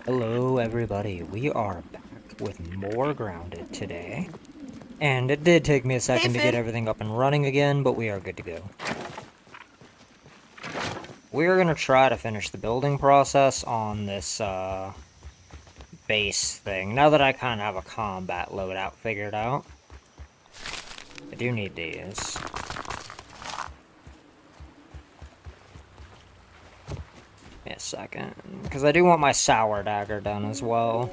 Hello everybody, we are back with more Grounded today. And it did take me a second to get everything up and running again, but we are good to go. We're going to try to finish the building process on this base thing, now that I kind of have a combat loadout figured out. I do need these. Give me a second, because I do want my sour dagger done as well.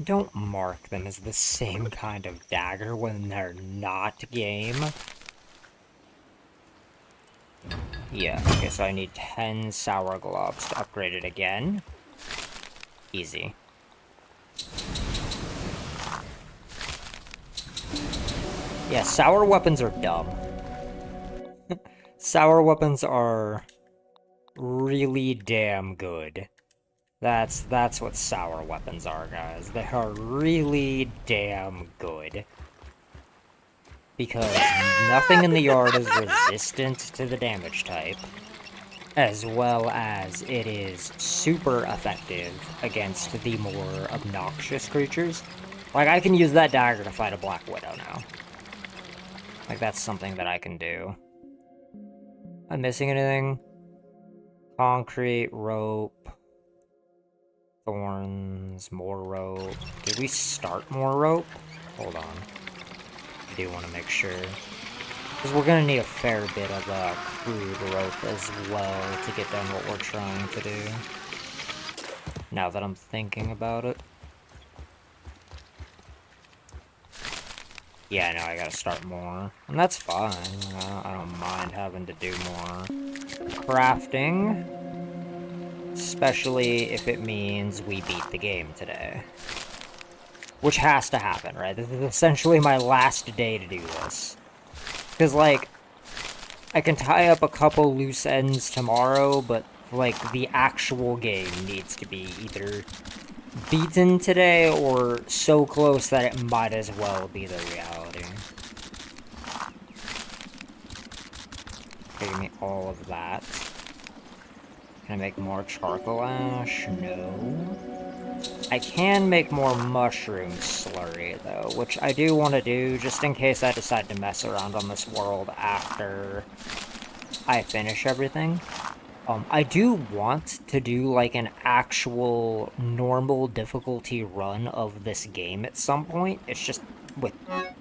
Don't mark them as the same kind of dagger when they're not game. Yeah, okay, so I need 10 sour gloves to upgrade it again. Easy. Yeah, sour weapons are dumb. Sour weapons are really damn good. That's what sour weapons are, guys. They are really damn good. Because nothing in the yard is resistant to the damage type, as well as it is super effective against the more obnoxious creatures. Like, I can use that dagger to fight a Black Widow now. Like, that's something that I can do. Am I missing anything? Concrete, rope, thorns, more rope. Did we start more rope? Hold on. I do want to make sure. Because we're going to need a fair bit of crude rope as well to get done what we're trying to do. Now that I'm thinking about it. Yeah, no, I gotta start more. And that's fine. I don't mind having to do more crafting. Especially if it means we beat the game today. Which has to happen, right? This is essentially my last day to do this. Because, like, I can tie up a couple loose ends tomorrow, but, like, the actual game needs to be either beaten today or so close that it might as well be the reality. Okay, give me all of that. Can I make more charcoal ash? No. I can make more mushroom slurry, though, which I do want to do, just in case I decide to mess around on this world after I finish everything. I do want to do, like, an actual normal difficulty run of this game at some point. It's just, with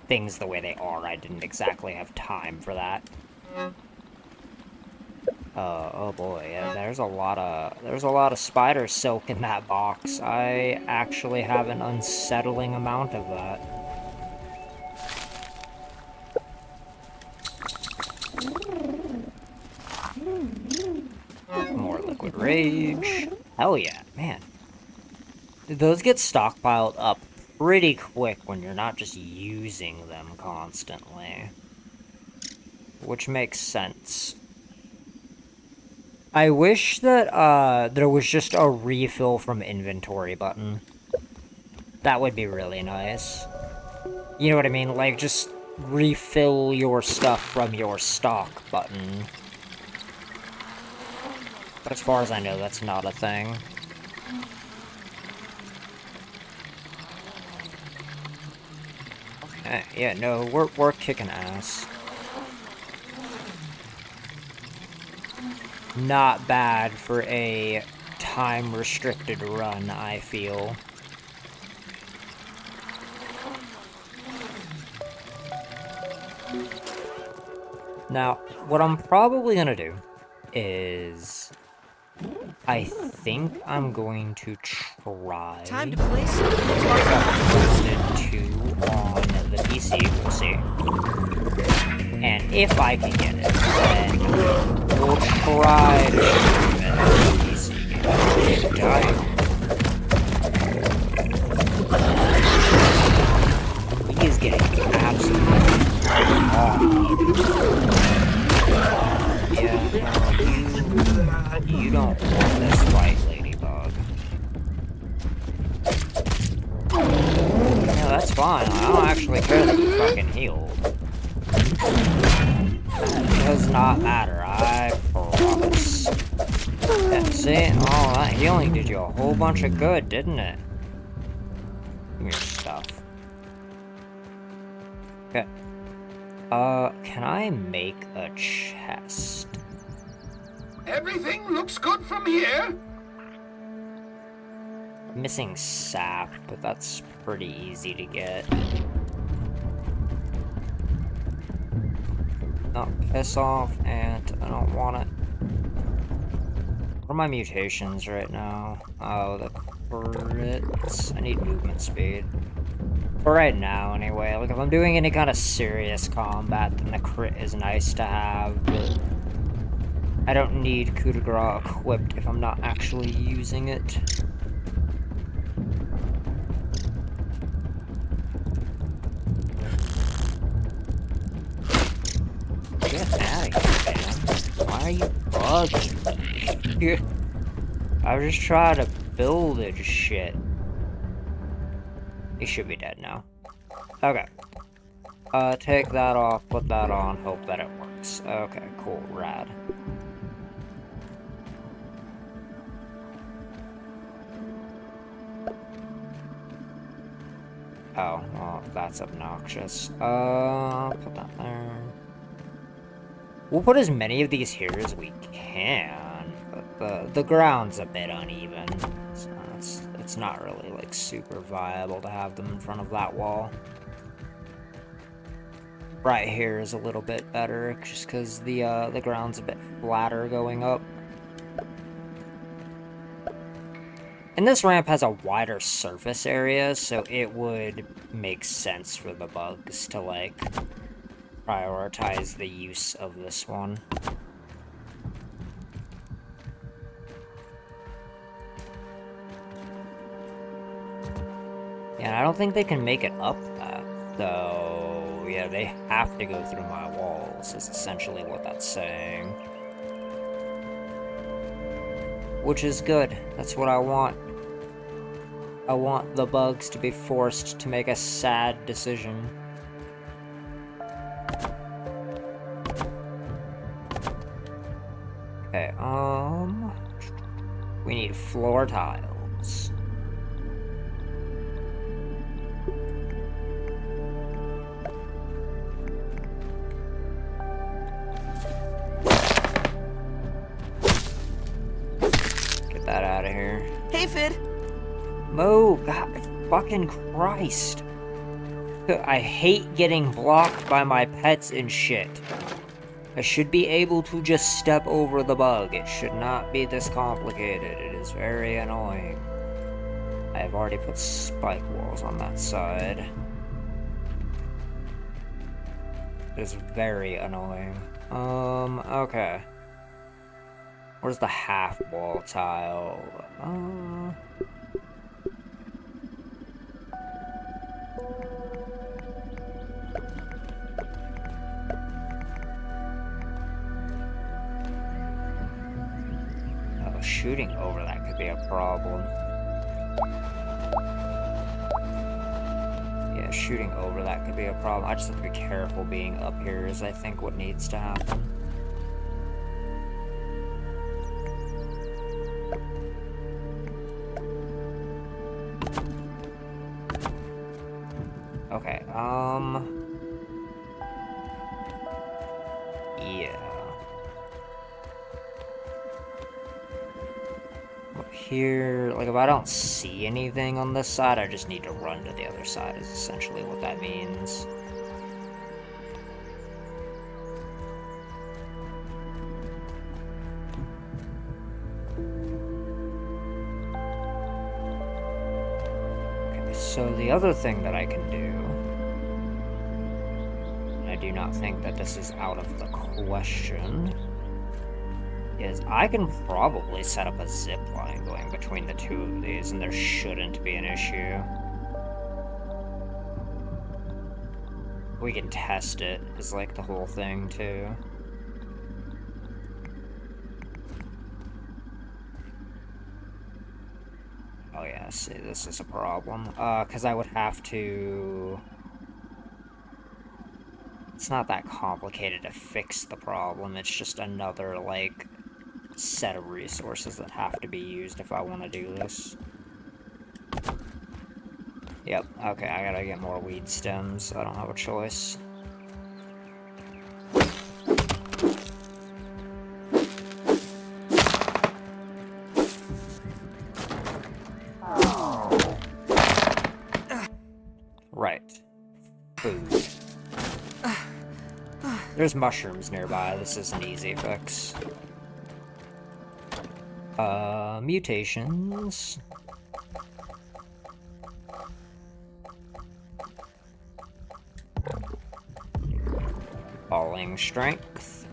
things the way they are, I didn't exactly have time for that. Oh boy, yeah, there's a lot of spider silk in that box. I actually have an unsettling amount of that. More liquid rage. Hell yeah, man. Those get stockpiled up pretty quick when you're not just using them constantly. Which makes sense. I wish that there was just a refill from inventory button. That would be really nice. You know what I mean? Like, just refill your stuff from your stock button. But as far as I know, that's not a thing. Okay, yeah, no, we're kicking ass. Not bad for a time-restricted run, I feel. Now, what I'm probably gonna do is... I think I'm going to try... Time to play some Posted 2 on the PC, we'll see. And if I can get it, then we'll try to stream it on the PC game. Dying. He is getting absolutely Yeah, you don't want this fight, Ladybug. It's fine. I don't actually care that you fucking healed. That does not matter, I promise. Yeah, see? Oh, that healing did you a whole bunch of good, didn't it? Give me your stuff. Okay. Can I make a chest? Everything looks good from here. I'm missing sap, but that's pretty easy to get. No, piss off, and I don't want it. What are my mutations right now? Oh, the crits. I need movement speed. For right now, anyway. Like, if I'm doing any kind of serious combat, then the crit is nice to have, but I don't need coup de grace equipped if I'm not actually using it. Get out of here, man. Why are you bugging me? I was just trying to build it shit. He should be dead now. Okay. Take that off, put that on, hope that it works. Okay, cool, rad. Oh, well, that's obnoxious. Put that there. We'll put as many of these here as we can, but the ground's a bit uneven. So it's not really, like, super viable to have them in front of that wall. Right here is a little bit better, just because the ground's a bit flatter going up. And this ramp has a wider surface area, so it would make sense for the bugs to, like, prioritize the use of this one. Yeah, and I don't think they can make it up that, though. Yeah, they have to go through my walls, is essentially what that's saying. Which is good. That's what I want. I want the bugs to be forced to make a sad decision. Okay, we need floor tiles. Get that out of here. Hey, Fid. Move! God fucking Christ. I hate getting blocked by my pets and shit. I should be able to just step over the bug. It should not be this complicated. It is very annoying. I have already put spike walls on that side. It is very annoying. Okay. Where's the half wall tile? Shooting over that could be a problem. Yeah, shooting over that could be a problem. I just have to be careful being up here is I think what needs to happen. Okay, yeah. Here, like, if I don't see anything on this side, I just need to run to the other side, is essentially what that means. Okay, so the other thing that I can do, and I do not think that this is out of the question, is I can probably set up a zip line going between the two of these, and there shouldn't be an issue. We can test it, is like the whole thing, too. Oh yeah, see, this is a problem. Because I would have to... It's not that complicated to fix the problem, it's just another, like, set of resources that have to be used if I want to do this. Yep, okay, I gotta get more weed stems, I don't have a choice. Right. Food. There's mushrooms nearby, this is an easy fix. Mutations. Falling strength.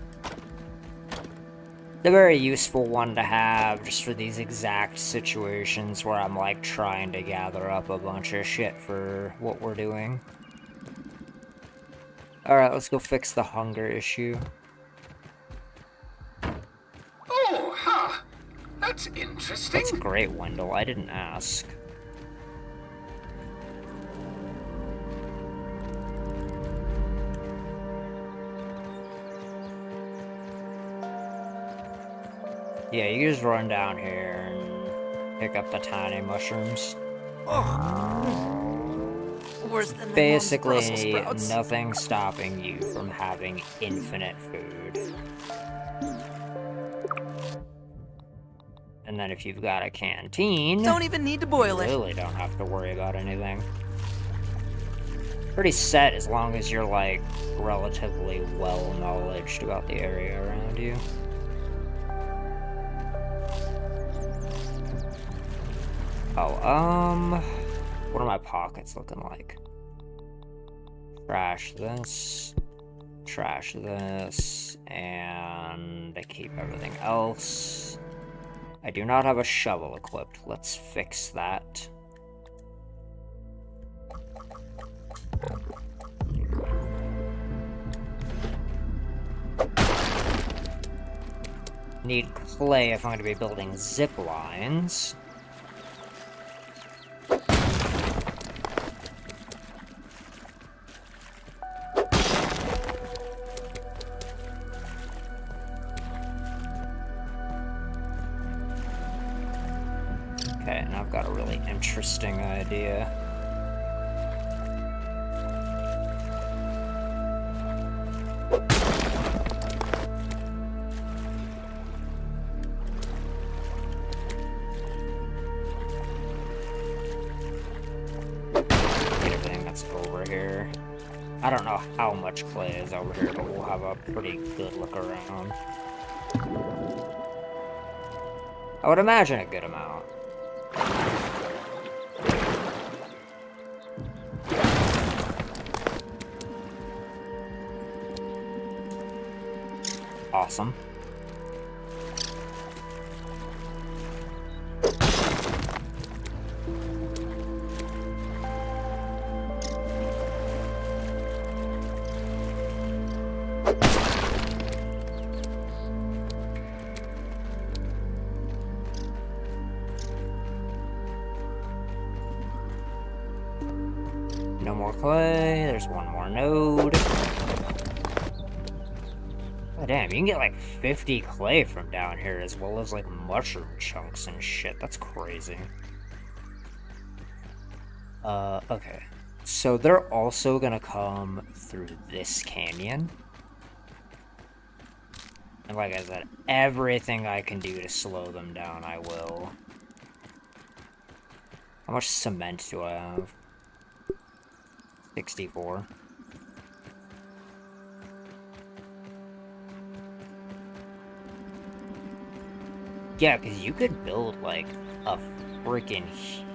The very useful one to have just for these exact situations where I'm like trying to gather up a bunch of shit for what we're doing. Alright, let's go fix the hunger issue. Oh, ha! That's interesting. That's great, Wendell. I didn't ask. Yeah, you just run down here and pick up the tiny mushrooms. Worse than my Basically, mom's Brussels sprouts. nothing stopping you from having infinite food. And then if you've got a canteen... Don't even need to boil it. You really don't have to worry about anything. Pretty set as long as you're, like, relatively well-knowledged about the area around you. Oh, what are my pockets looking like? Trash this, and I keep everything else. I do not have a shovel equipped. Let's fix that. Need clay if I'm going to be building zip lines. Okay, and I've got a really interesting idea. Everything that's over here. I don't know how much clay is over here, but we'll have a pretty good look around. I would imagine a good amount. Awesome. No more clay, there's one more node. Oh, damn, you can get like 50 clay from down here as well as like mushroom chunks and shit. That's crazy. Okay. So they're also gonna come through this canyon. And like I said, everything I can do to slow them down, I will. How much cement do I have? 64. Yeah, because you could build, like, a freaking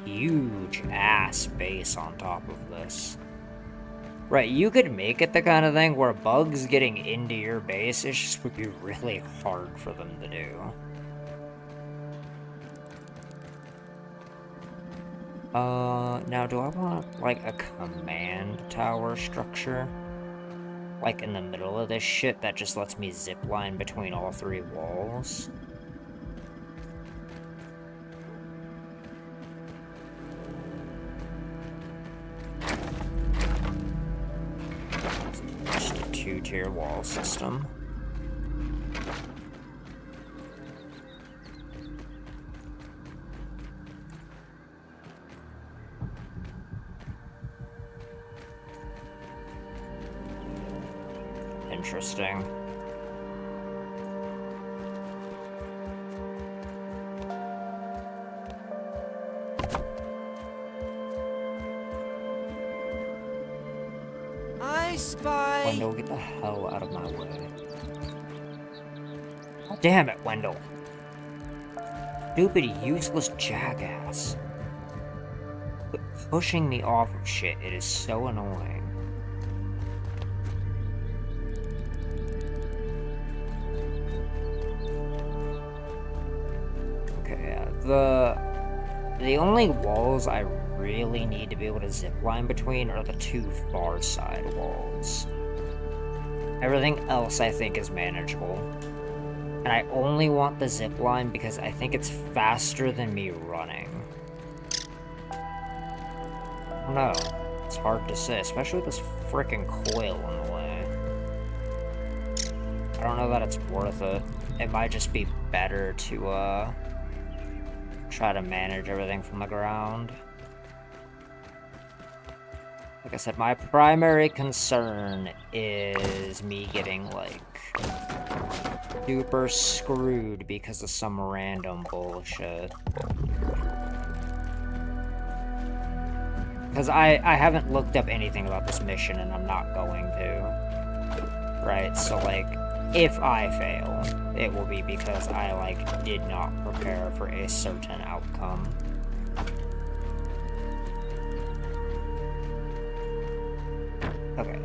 huge ass base on top of this. Right, you could make it the kind of thing where bugs getting into your base, it just would be really hard for them to do. Now do I want, like, a command tower structure? Like, in the middle of this shit that just lets me zipline between all three walls? two-tier wall system. Interesting. I spy. Wendell, get the hell out of my way. Damn it, Wendell. Stupid, useless jackass. Quit pushing me off of shit. It is so annoying. Okay, the only walls I really need to be able to zipline between are the two far side walls. Everything else I think is manageable. And I only want the zipline because I think it's faster than me running. I don't know. It's hard to say, especially with this frickin' coil in the way. I don't know that it's worth it. It might just be better to, try to manage everything from the ground. Like I said, my primary concern is me getting, like, super screwed because of some random bullshit. Because I haven't looked up anything about this mission, and I'm not going to. Right, so, like, if I fail, it will be because I, like, did not prepare for a certain outcome. Okay,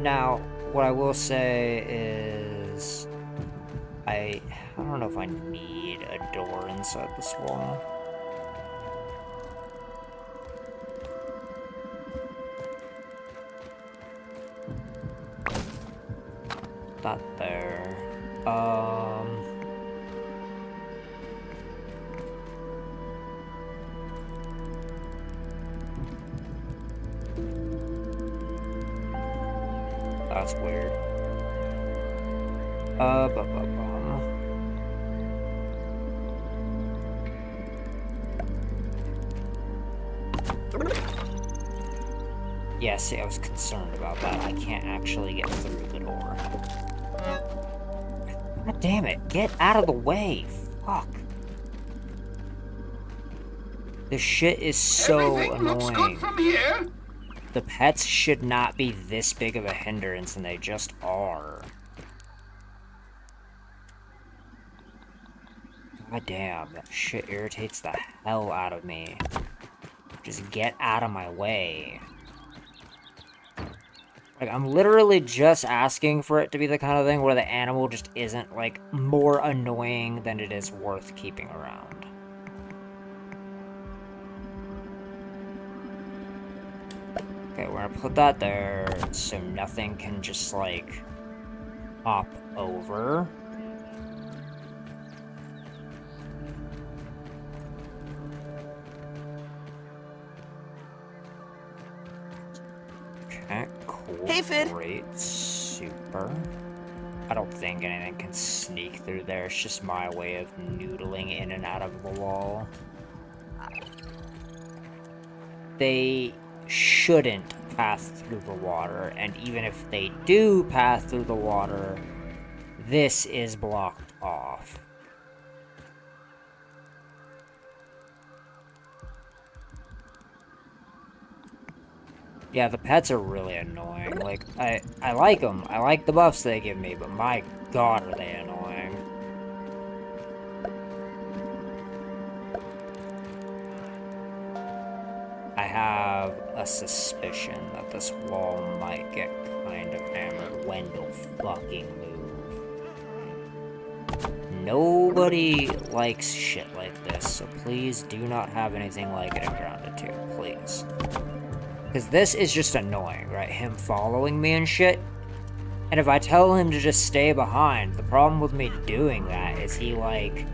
now, what I will say is, I don't know if I need a door inside this wall. Not there. That's weird. Yeah, see, I was concerned about that. I can't actually get through the door. God damn it, get out of the way! Fuck. This shit is so Everything annoying. looks good from here. The pets should not be this big of a hindrance, and they just are. God damn, that shit irritates the hell out of me. Just get out of my way. Like, I'm literally just asking for it to be the kind of thing where the animal just isn't, like, more annoying than it is worth keeping around. Okay, we're gonna put that there so nothing can just, like, hop over. Okay, cool. Hey, Fid. Great, super. I don't think anything can sneak through there. It's just my way of noodling in and out of the wall. They shouldn't pass through the water, and even if they do pass through the water, this is blocked off. Yeah, the pets are really annoying. Like, I like them. I like the buffs they give me, but my god are they annoying. I have a suspicion that this wall might get kind of hammered. Wendell, fucking move. Nobody likes shit like this, so please do not have anything like it in Grounded 2, please. Because this is just annoying, right? Him following me and shit. And if I tell him to just stay behind, the problem with me doing that is he, like,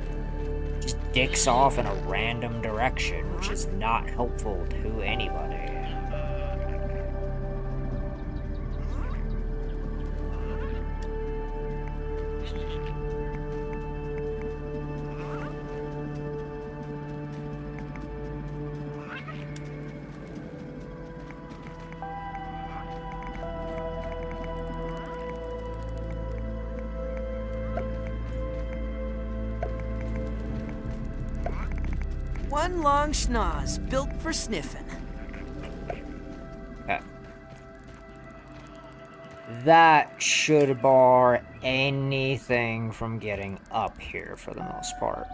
just dicks off in a random direction, which is not helpful to anybody. One long schnoz built for sniffing. Okay. That should bar anything from getting up here for the most part.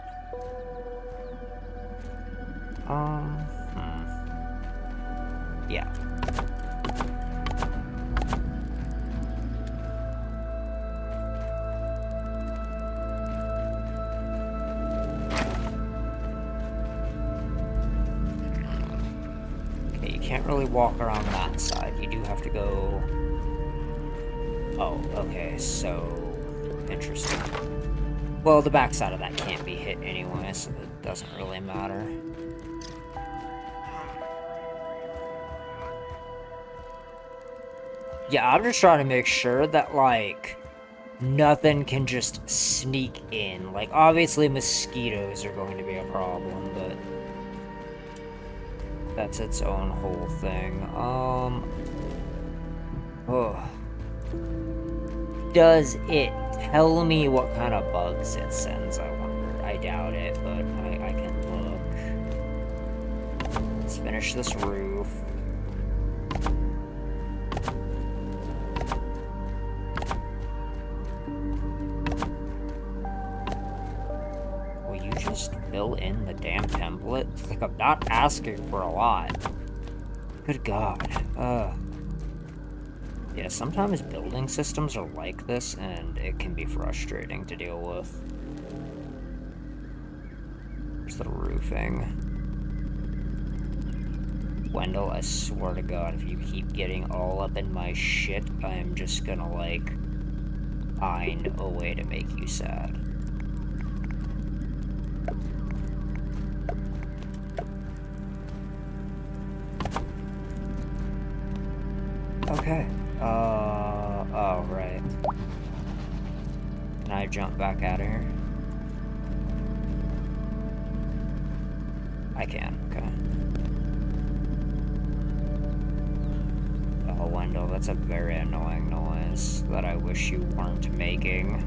Yeah. Okay, you can't really walk around that side. You do have to go... Oh, okay, so... Interesting. Well, the backside of that can't be hit anyway, so it doesn't really matter. Yeah, I'm just trying to make sure that, like, nothing can just sneak in. Like, obviously mosquitoes are going to be a problem, but... that's its own whole thing. Oh. Does it tell me what kind of bugs it sends, I wonder? I doubt it, but I can look. Let's finish this roof. Will you just fill in the damn template? Like, I'm not asking for a lot. Good God. Yeah, sometimes building systems are like this, and it can be frustrating to deal with. There's the roofing. Wendell, I swear to God, if you keep getting all up in my shit, I'm just gonna, like, find a way to make you sad. Okay. Oh, right. Can I jump back out of here? I can, okay. Oh, Wendell, that's a very annoying noise that I wish you weren't making.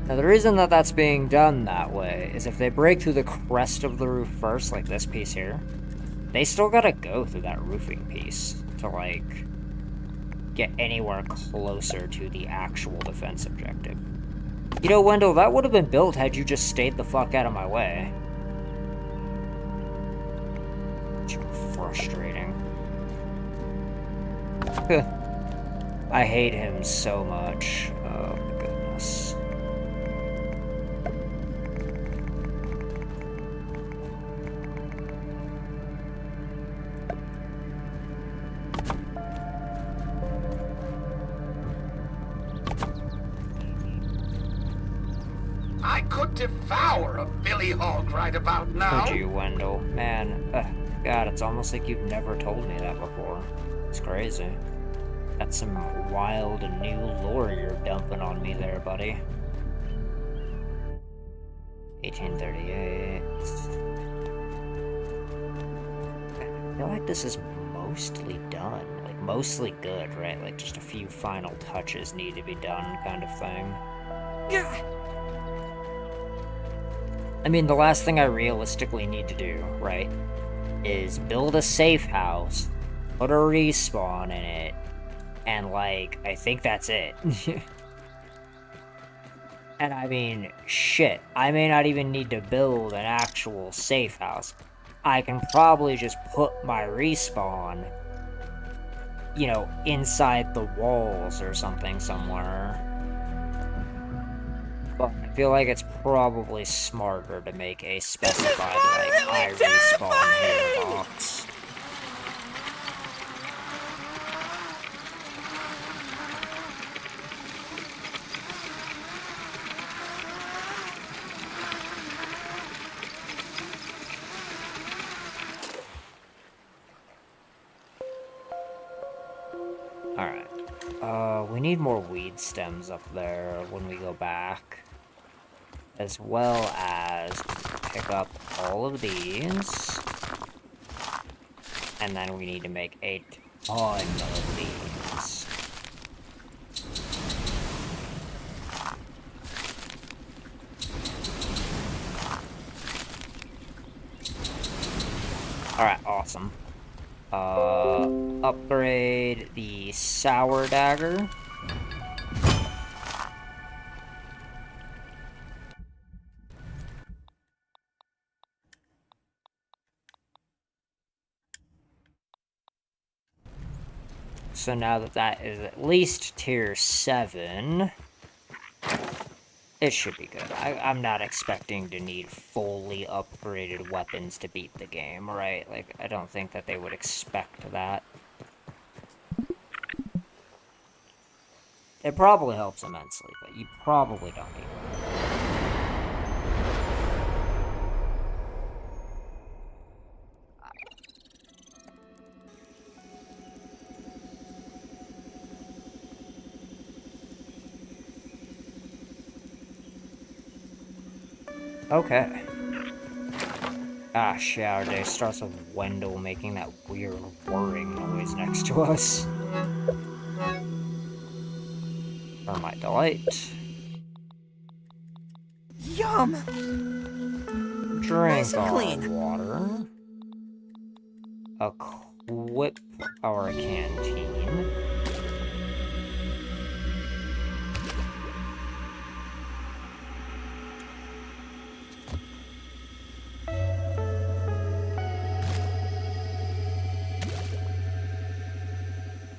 Now, the reason that that's being done that way is if they break through the crest of the roof first, like this piece here, they still gotta go through that roofing piece to, like, get anywhere closer to the actual defense objective. You know, Wendell, that would have been built had you just stayed the fuck out of my way. It's frustrating. I hate him so much. Oh my goodness. I could devour a Billy Hog right about now. Could you, Wendell? Man, God, it's almost like you've never told me that before. It's crazy. That's some wild and new lore you're dumping on me there, buddy. 1838. I feel like this is mostly done. Like, mostly good, right? Like, just a few final touches need to be done, kind of thing. I mean, the last thing I realistically need to do, right, is build a safe house, put a respawn in it, and, like, I think that's it. And I mean, shit, I may not even need to build an actual safe house. I can probably just put my respawn, you know, inside the walls or something somewhere. But I feel like it's probably smarter to make a specified, like, I respawn here box. Alright. We need more weed stems up there when we go back. As well as pick up all of these. And then we need to make a ton of these. Alright, awesome. Upgrade the sour dagger. So now that that is at least tier 7, it should be good. I'm not expecting to need fully upgraded weapons to beat the game, right? Like, I don't think that they would expect that. It probably helps immensely, but you probably don't need it. Okay. Ah, shower day starts with Wendell making that weird whirring noise next to us. For my delight. Yum! Drink Nice and our clean. water. Equip our canteen.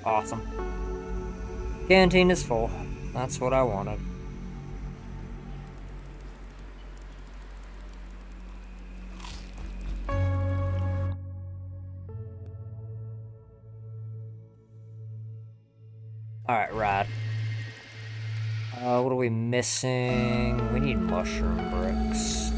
Awesome. Canteen is full. That's what I wanted. Alright, rad. What are we missing? We need mushroom bricks.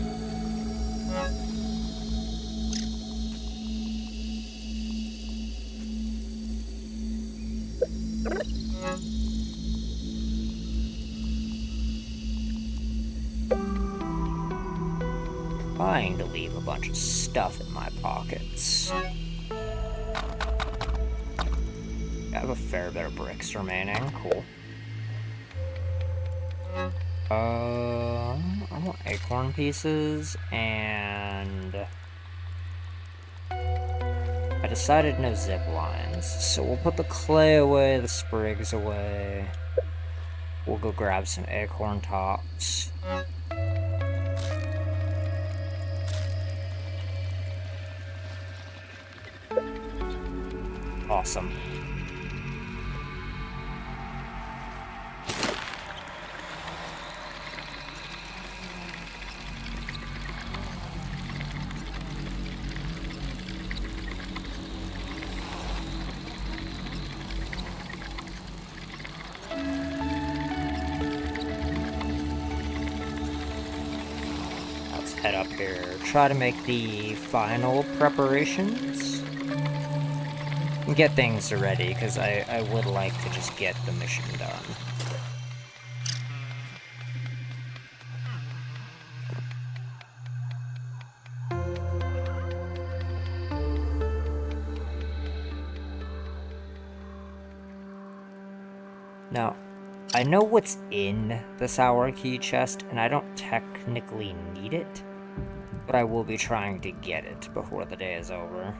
Trying to leave a bunch of stuff in my pockets. I have a fair bit of bricks remaining. Cool. I want acorn pieces, and I decided no zip lines, so we'll put the clay away, the sprigs away. We'll go grab some acorn tops. Awesome. Let's head up here. Try to make the final preparations. Get things ready, because I would like to just get the mission done. Now, I know what's in the sour key chest, and I don't technically need it, but I will be trying to get it before the day is over.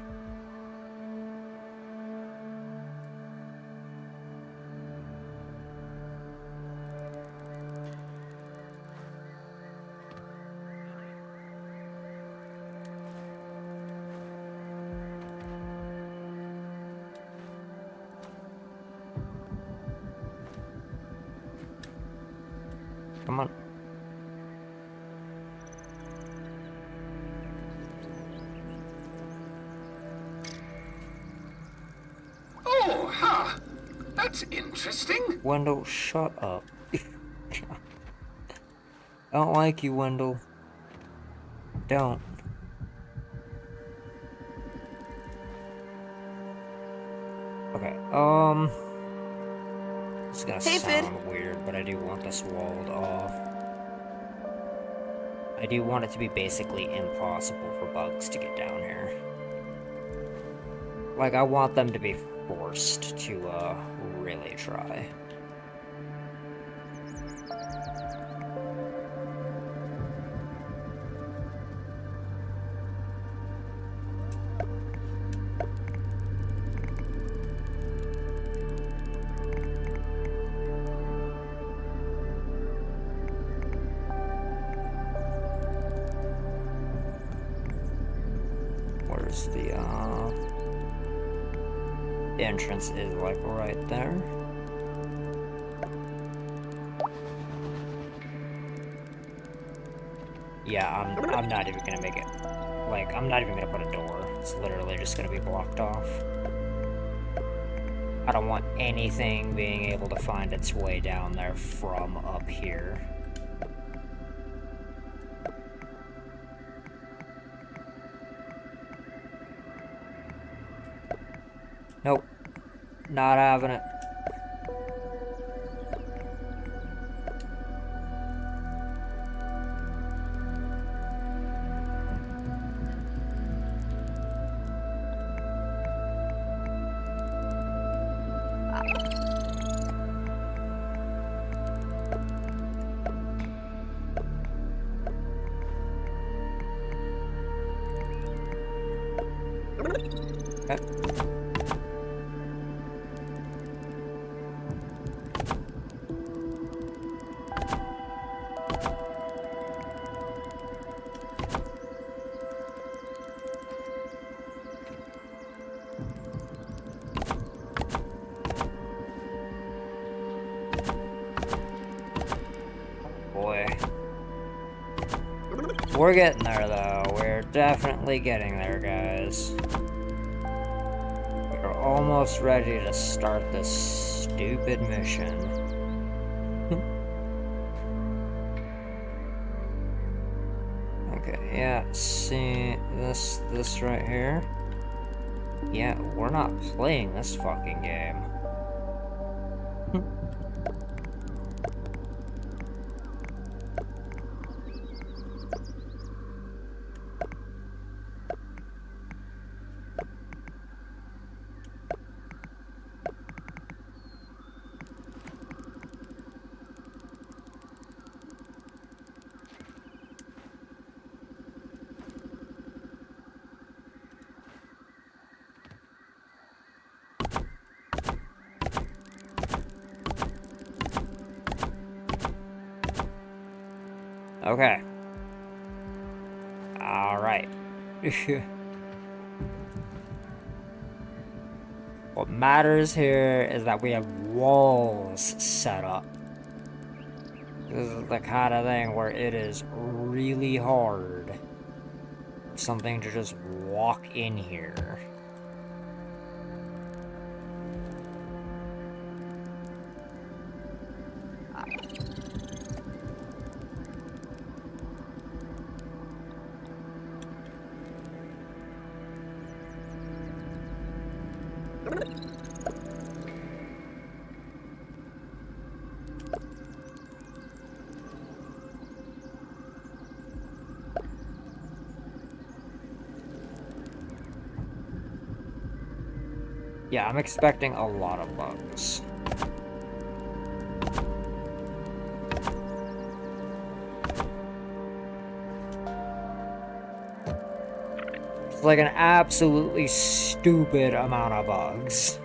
Come on. Oh, ha! That's interesting. Wendell, shut up. I don't like you, Wendell. Don't. Okay, it's gonna sound weird, but I do want this walled off. I do want it to be basically impossible for bugs to get down here. Like, I want them to be forced to, really try. Where's the, entrance is, like, right there. Yeah, I'm not even gonna make it, like, I'm not even gonna put a door. It's literally just gonna be blocked off. I don't want anything being able to find its way down there from up here. Nope. Not having it. Okay. Boy. We're getting there, though. We're definitely getting there, guys. We're almost ready to start this stupid mission. Okay, yeah, see this right here? Yeah, we're not playing this fucking game. Okay. Alright. What matters here is that we have walls set up. This is the kind of thing where it is really hard for something to just walk in here. Yeah, I'm expecting a lot of bugs. It's like an absolutely stupid amount of bugs.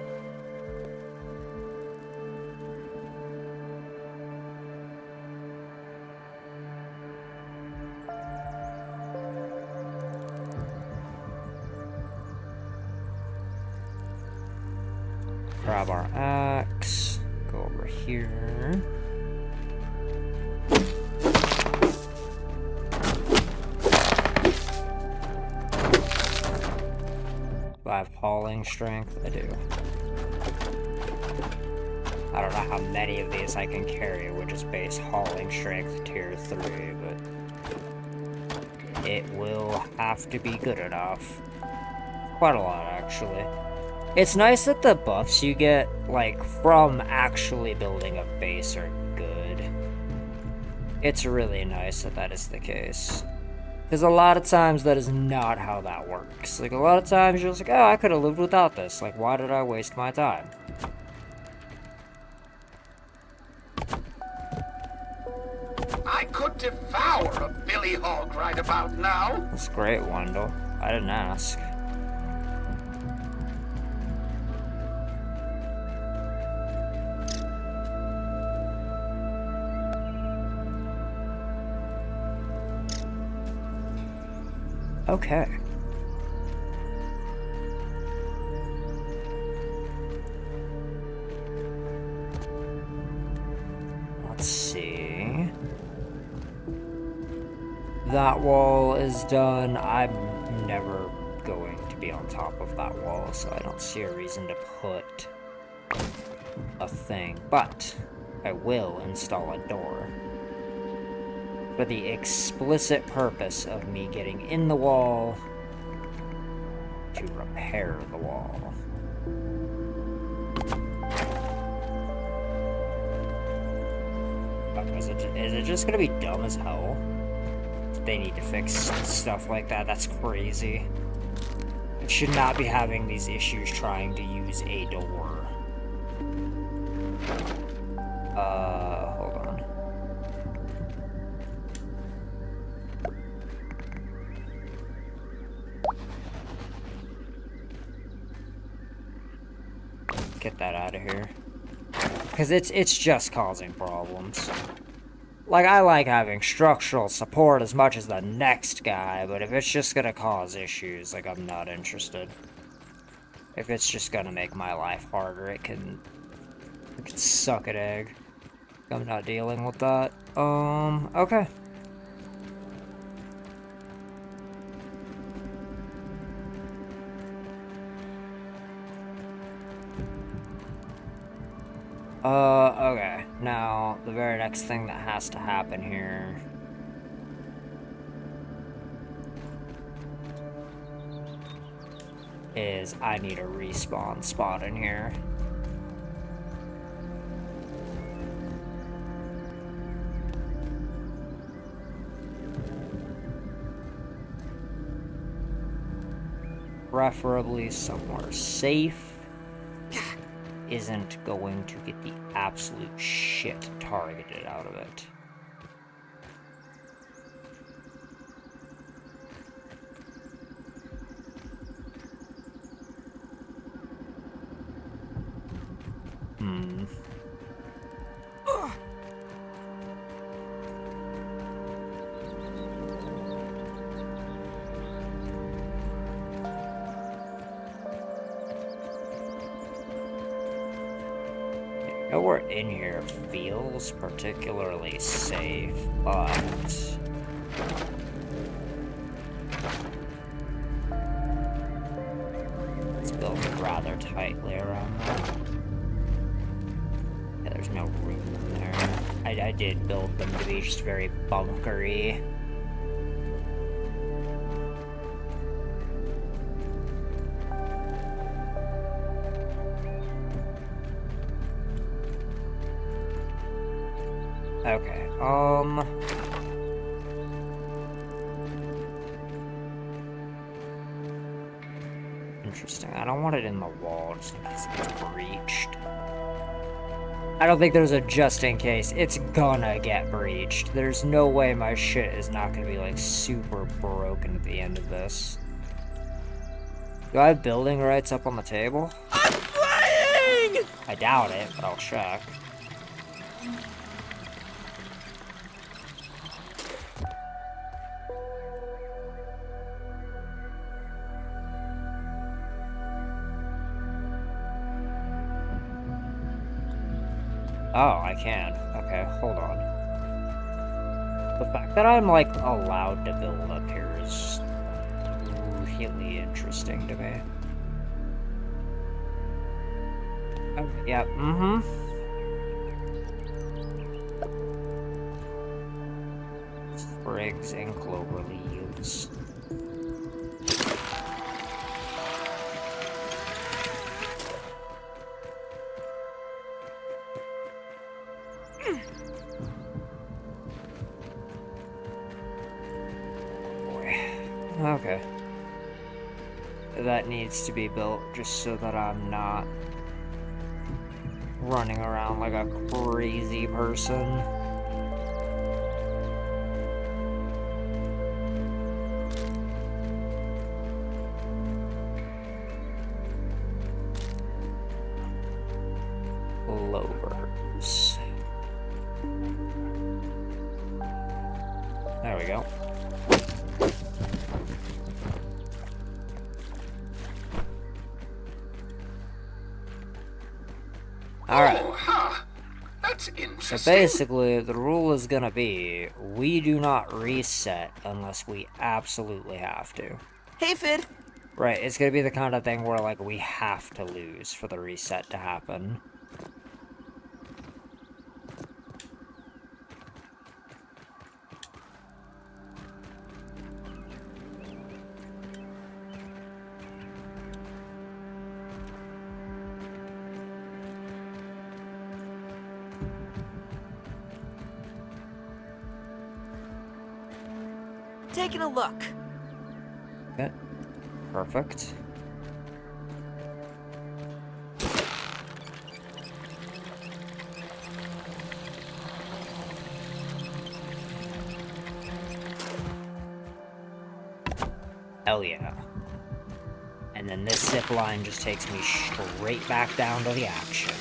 Grab our axe, go over here. Do I have hauling strength? I do. I don't know how many of these I can carry, which is base hauling strength tier 3, but it will have to be good enough. Quite a lot, actually. It's nice that the buffs you get, like, from actually building a base are good. It's really nice that that is the case. Because a lot of times that is not how that works. Like, a lot of times you're just like, oh, I could have lived without this. Like, why did I waste my time? I could devour a billy hog right about now. That's great, Wendell. I didn't ask. Okay. Let's see. That wall is done. I'm never going to be on top of that wall, so I don't see a reason to put a thing. But I will install a door. For the explicit purpose of me getting in the wall to repair the wall. Is it just gonna be dumb as hell? They need to fix stuff like that. That's crazy. It should not be having these issues trying to use a door. Hold on. Get that out of here. Because it's just causing problems. Like, I like having structural support as much as the next guy, but if it's just gonna cause issues, like, I'm not interested. If it's just gonna make my life harder, it can suck an egg. I'm not dealing with that. Okay. Okay. Now, the very next thing that has to happen here is I need a respawn spot in here. Preferably somewhere safe. Isn't going to get the absolute shit targeted out of it. Nowhere in here feels particularly safe, but it's built rather tightly around that. Yeah, there's no room in there. I did build them to be just very bunkery. Okay, interesting. I don't want it in the wall just in case it gets breached. I don't think there's a just in case. It's gonna get breached. There's no way my shit is not gonna be, like, super broken at the end of this. Do I have building rights up on the table? I'm flying! I doubt it, but I'll check. Oh, I can. Okay, hold on. The fact that I'm, like, allowed to build up here is really interesting to me. Okay, yeah, Sprigs and clover leaves. Boy. Okay. That needs to be built just so that I'm not running around like a crazy person. Lowers. There we go. Alright. Oh, huh. That's So interesting. basically, the rule is gonna be, we do not reset unless we absolutely have to. Hey, Fid. Right, it's gonna be the kind of thing where, like, we have to lose for the reset to happen. Taking a look. Okay, perfect. Hell yeah. And then this zip line just takes me straight back down to the action.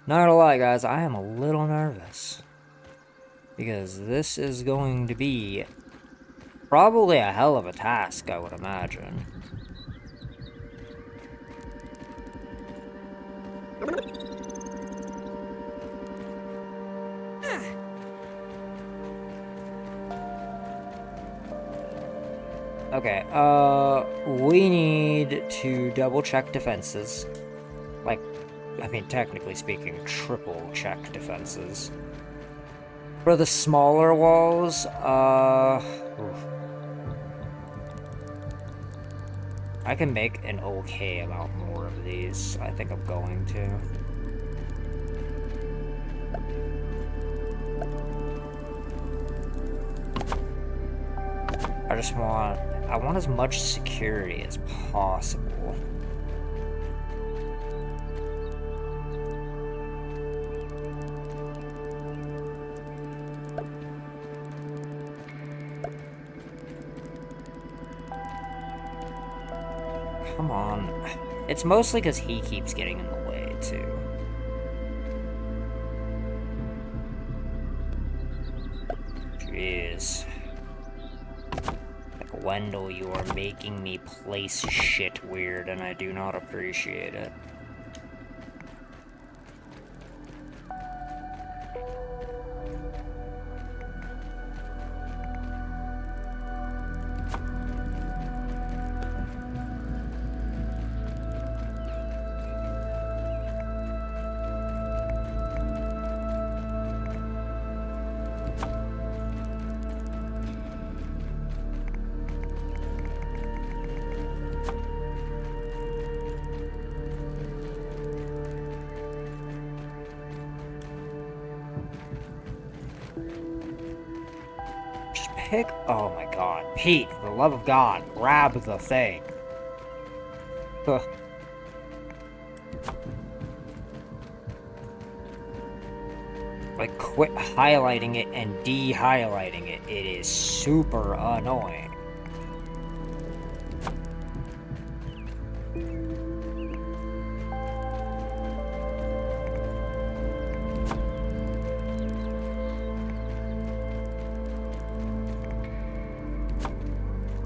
Not gonna lie, guys, I am a little nervous. Because this is going to be probably a hell of a task, I would imagine. Okay, we need to double check defenses. Like, I mean, technically speaking, triple check defenses. For the smaller walls, oof. I can make an okay amount more of these. I think I'm going to. I want as much security as possible. Come on. It's mostly because he keeps getting in the way, too. Jeez. Like, Wendell, you are making me place shit weird, and I do not appreciate it. Oh my god. Pete, for the love of God, grab the thing. Ugh. Like, quit highlighting it and de-highlighting it. It is super annoying.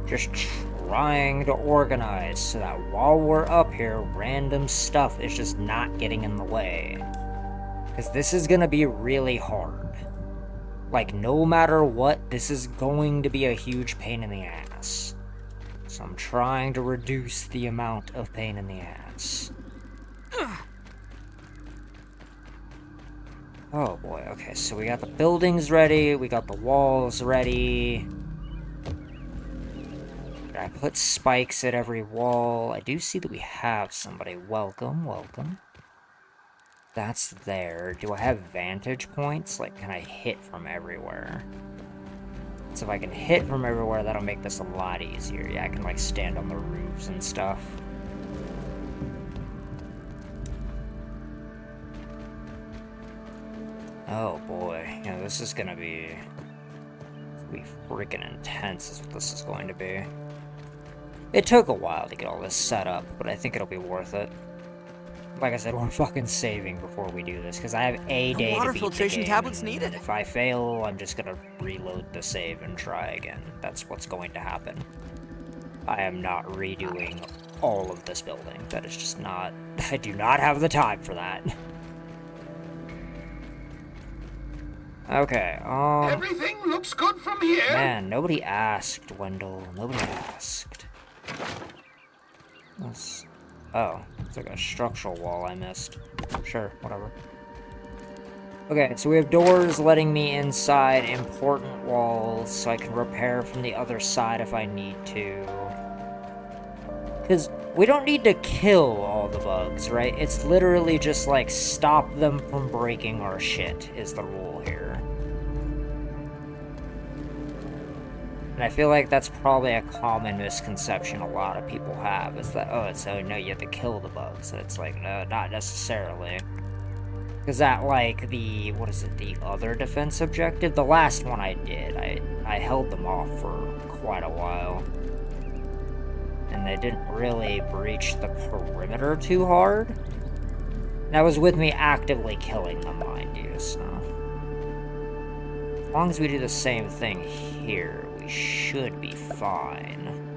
Just trying to organize so that while we're up here, random stuff is just not getting in the way. Because this is gonna be really hard. Like, no matter what, this is going to be a huge pain in the ass. So I'm trying to reduce the amount of pain in the ass. Oh boy, okay, so we got the buildings ready, we got the walls ready. I put spikes at every wall. I do see that we have somebody. Welcome, welcome. That's there. Do I have vantage points? Like, can I hit from everywhere? So if I can hit from everywhere, that'll make this a lot easier. Yeah, I can, like, stand on the roofs and stuff. Oh, boy. You know, this is gonna be freaking intense is what this is going to be. It took a while to get all this set up, but I think it'll be worth it. Like I said, we're fucking saving before we do this, because I have a day water to beat filtration the game, tablets and needed. if I fail, I'm just gonna reload the save and try again. That's what's going to happen. I am not redoing all of this building. That is just not... I do not have the time for that. Okay, Everything looks good from here. man, nobody asked, Wendell. Nobody asked. Let's... Oh, it's like a structural wall I missed. Sure, whatever. Okay, so we have doors letting me inside important walls so I can repair from the other side if I need to. Because we don't need to kill all the bugs, right? It's literally just like stop them from breaking our shit is the rule here. And I feel like that's probably a common misconception a lot of people have, is that, oh, it's, oh, no, you have to kill the bugs. And it's like, no, not necessarily. Because that, like, the, what is it, the other defense objective? The last one I did, I held them off for quite a while. And they didn't really breach the perimeter too hard. That was with me actively killing them, mind you, so... As long as we do the same thing here, we should be fine.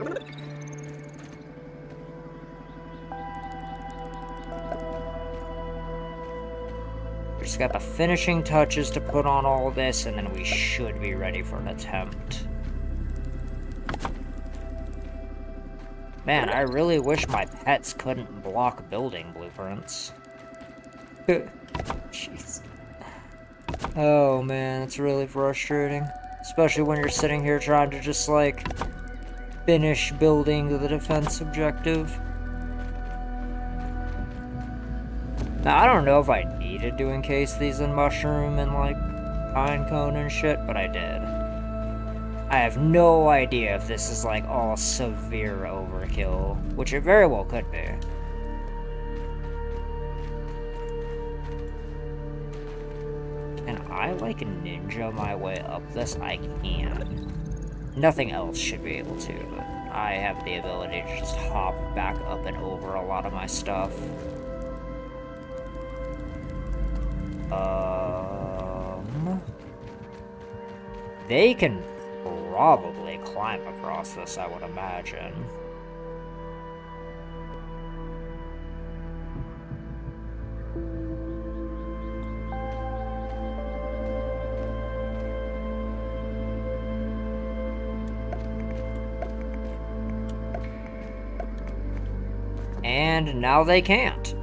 We just got the finishing touches to put on all this, and then we should be ready for an attempt. Man, I really wish my pets couldn't block building blueprints. Jeez. Oh man, it's really frustrating. Especially when you're sitting here trying to just, like, finish building the defense objective. Now, I don't know if I needed to encase these in mushroom and, like, pine cone and shit, but I did. I have no idea if this is, like, all severe overkill, which it very well could be. Can I, like, ninja my way up this? I can. Nothing else should be able to, but I have the ability to just hop back up and over a lot of my stuff. They can probably climb across this, I would imagine. And now they can't.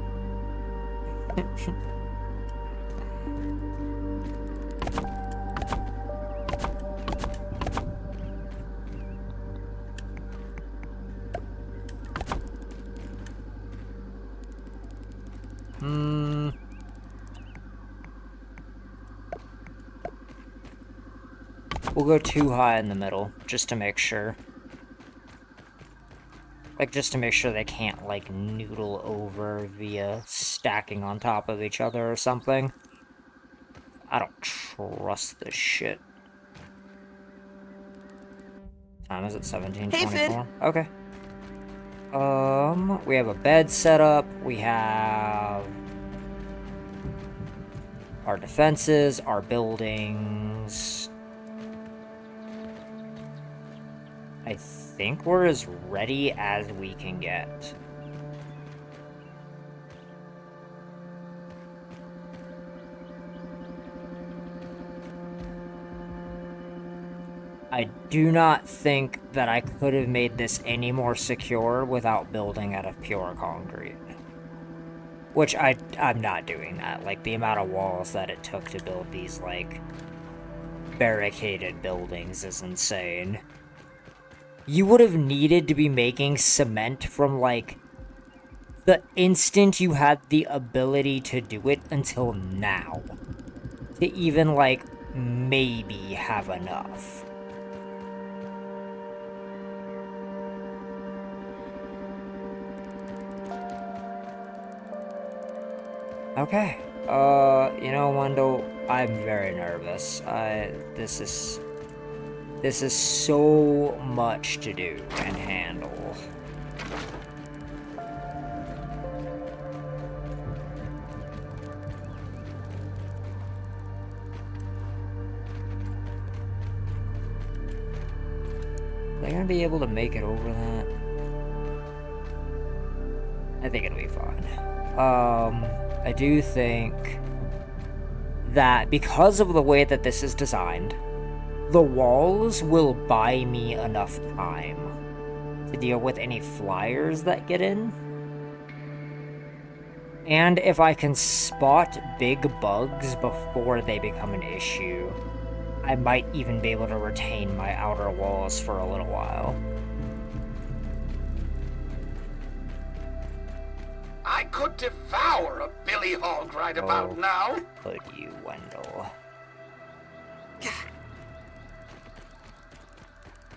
We'll go too high in the middle, just to make sure. Like, just to make sure they can't, like, noodle over via stacking on top of each other or something. I don't trust this shit. Time is it? 17:24? Hey, Fid. Okay. We have a bed set up. We have our defenses, our buildings. I think we're as ready as we can get. I do not think that I could have made this any more secure without building out of pure concrete. Which I'm not doing that. Like, the amount of walls that it took to build these, like, barricaded buildings is insane. You would have needed to be making cement from, like, the instant you had the ability to do it until now. To even, like, maybe have enough. Okay. You know, Wendell, I'm very nervous. This is so much to do and handle. Am I gonna be able to make it over that? I think it'll be fine. I do think that because of the way that this is designed, the walls will buy me enough time to deal with any flyers that get in. And if I can spot big bugs before they become an issue, I might even be able to retain my outer walls for a little while. I could devour a Billy Hog right about now. Could you, Wendell?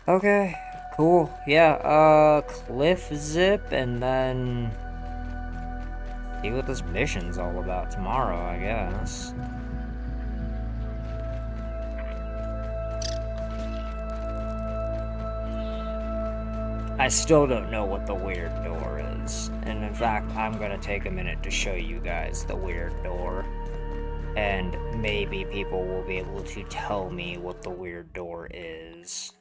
Okay, cool. Yeah, cliff zip and then see what this mission's all about tomorrow, I guess. I still don't know what the weird door is, and in fact, I'm gonna take a minute to show you guys the weird door, and maybe people will be able to tell me what the weird door is.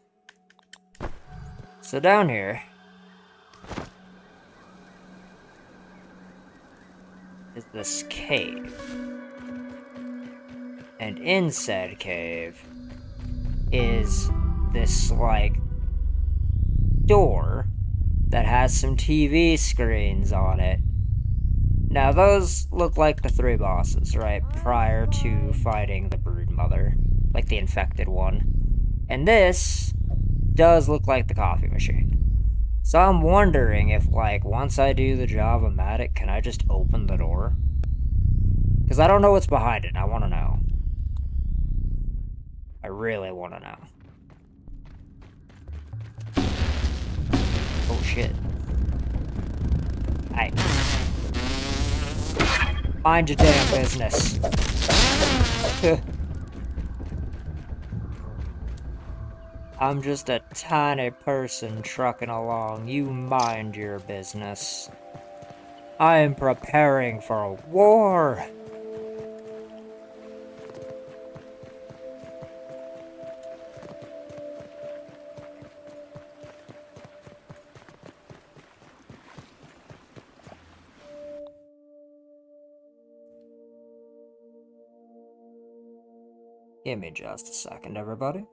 So down here is this cave, and in said cave is this, like, door that has some TV screens on it. Now those look like the 3 bosses, right? Prior to fighting the broodmother, like the infected one. And this does look like the coffee machine. So I'm wondering if, like, once I do the Java-matic, can I just open the door? Because I don't know what's behind it, I want to know. I really want to know. Oh shit. Hey. Mind your damn business. I'm just a tiny person trucking along. You mind your business. I am preparing for a war. Give me just a second, everybody.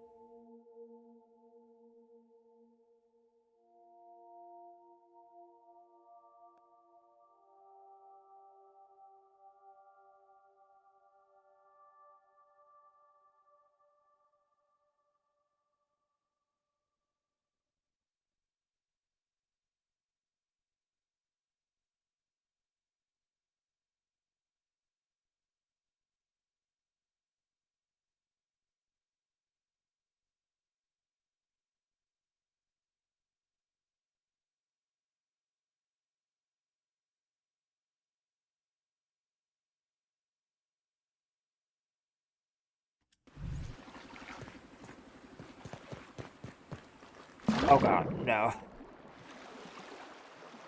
Oh god, no.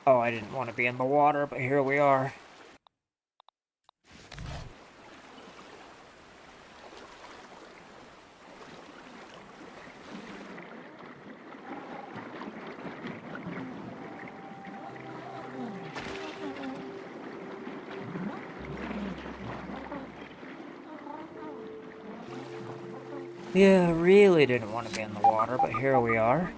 Oh, I didn't want to be in the water, but here we are. Yeah, I really didn't want to be in the water, but here we are.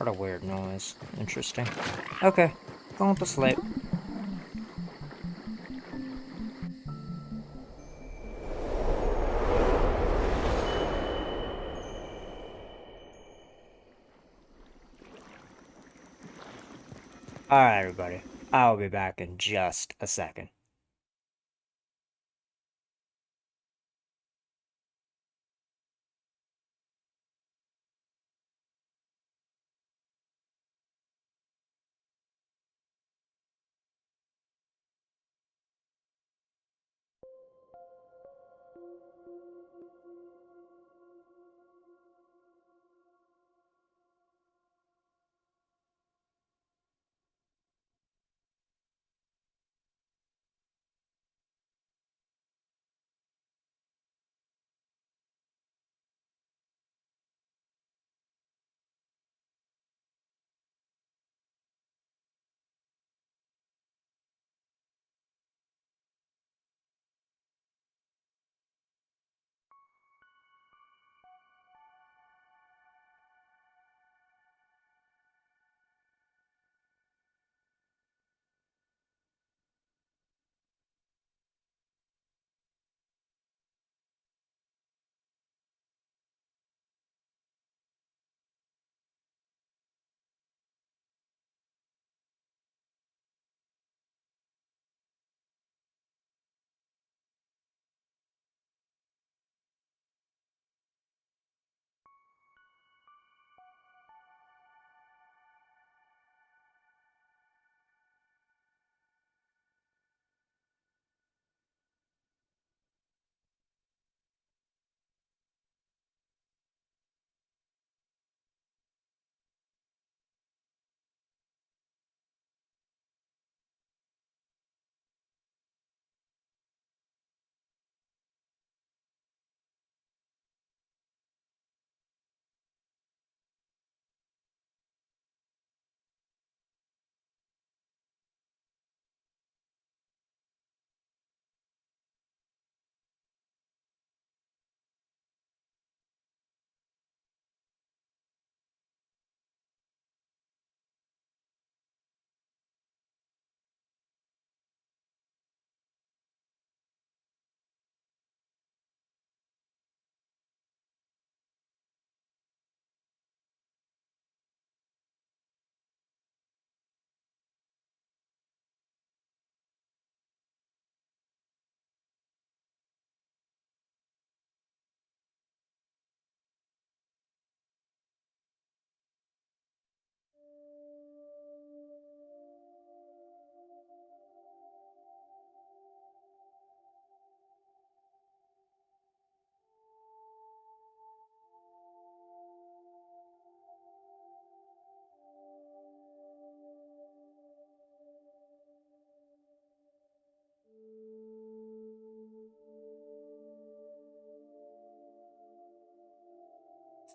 What a weird noise. Interesting. Okay, going to sleep. Alright, everybody. I'll be back in just a second.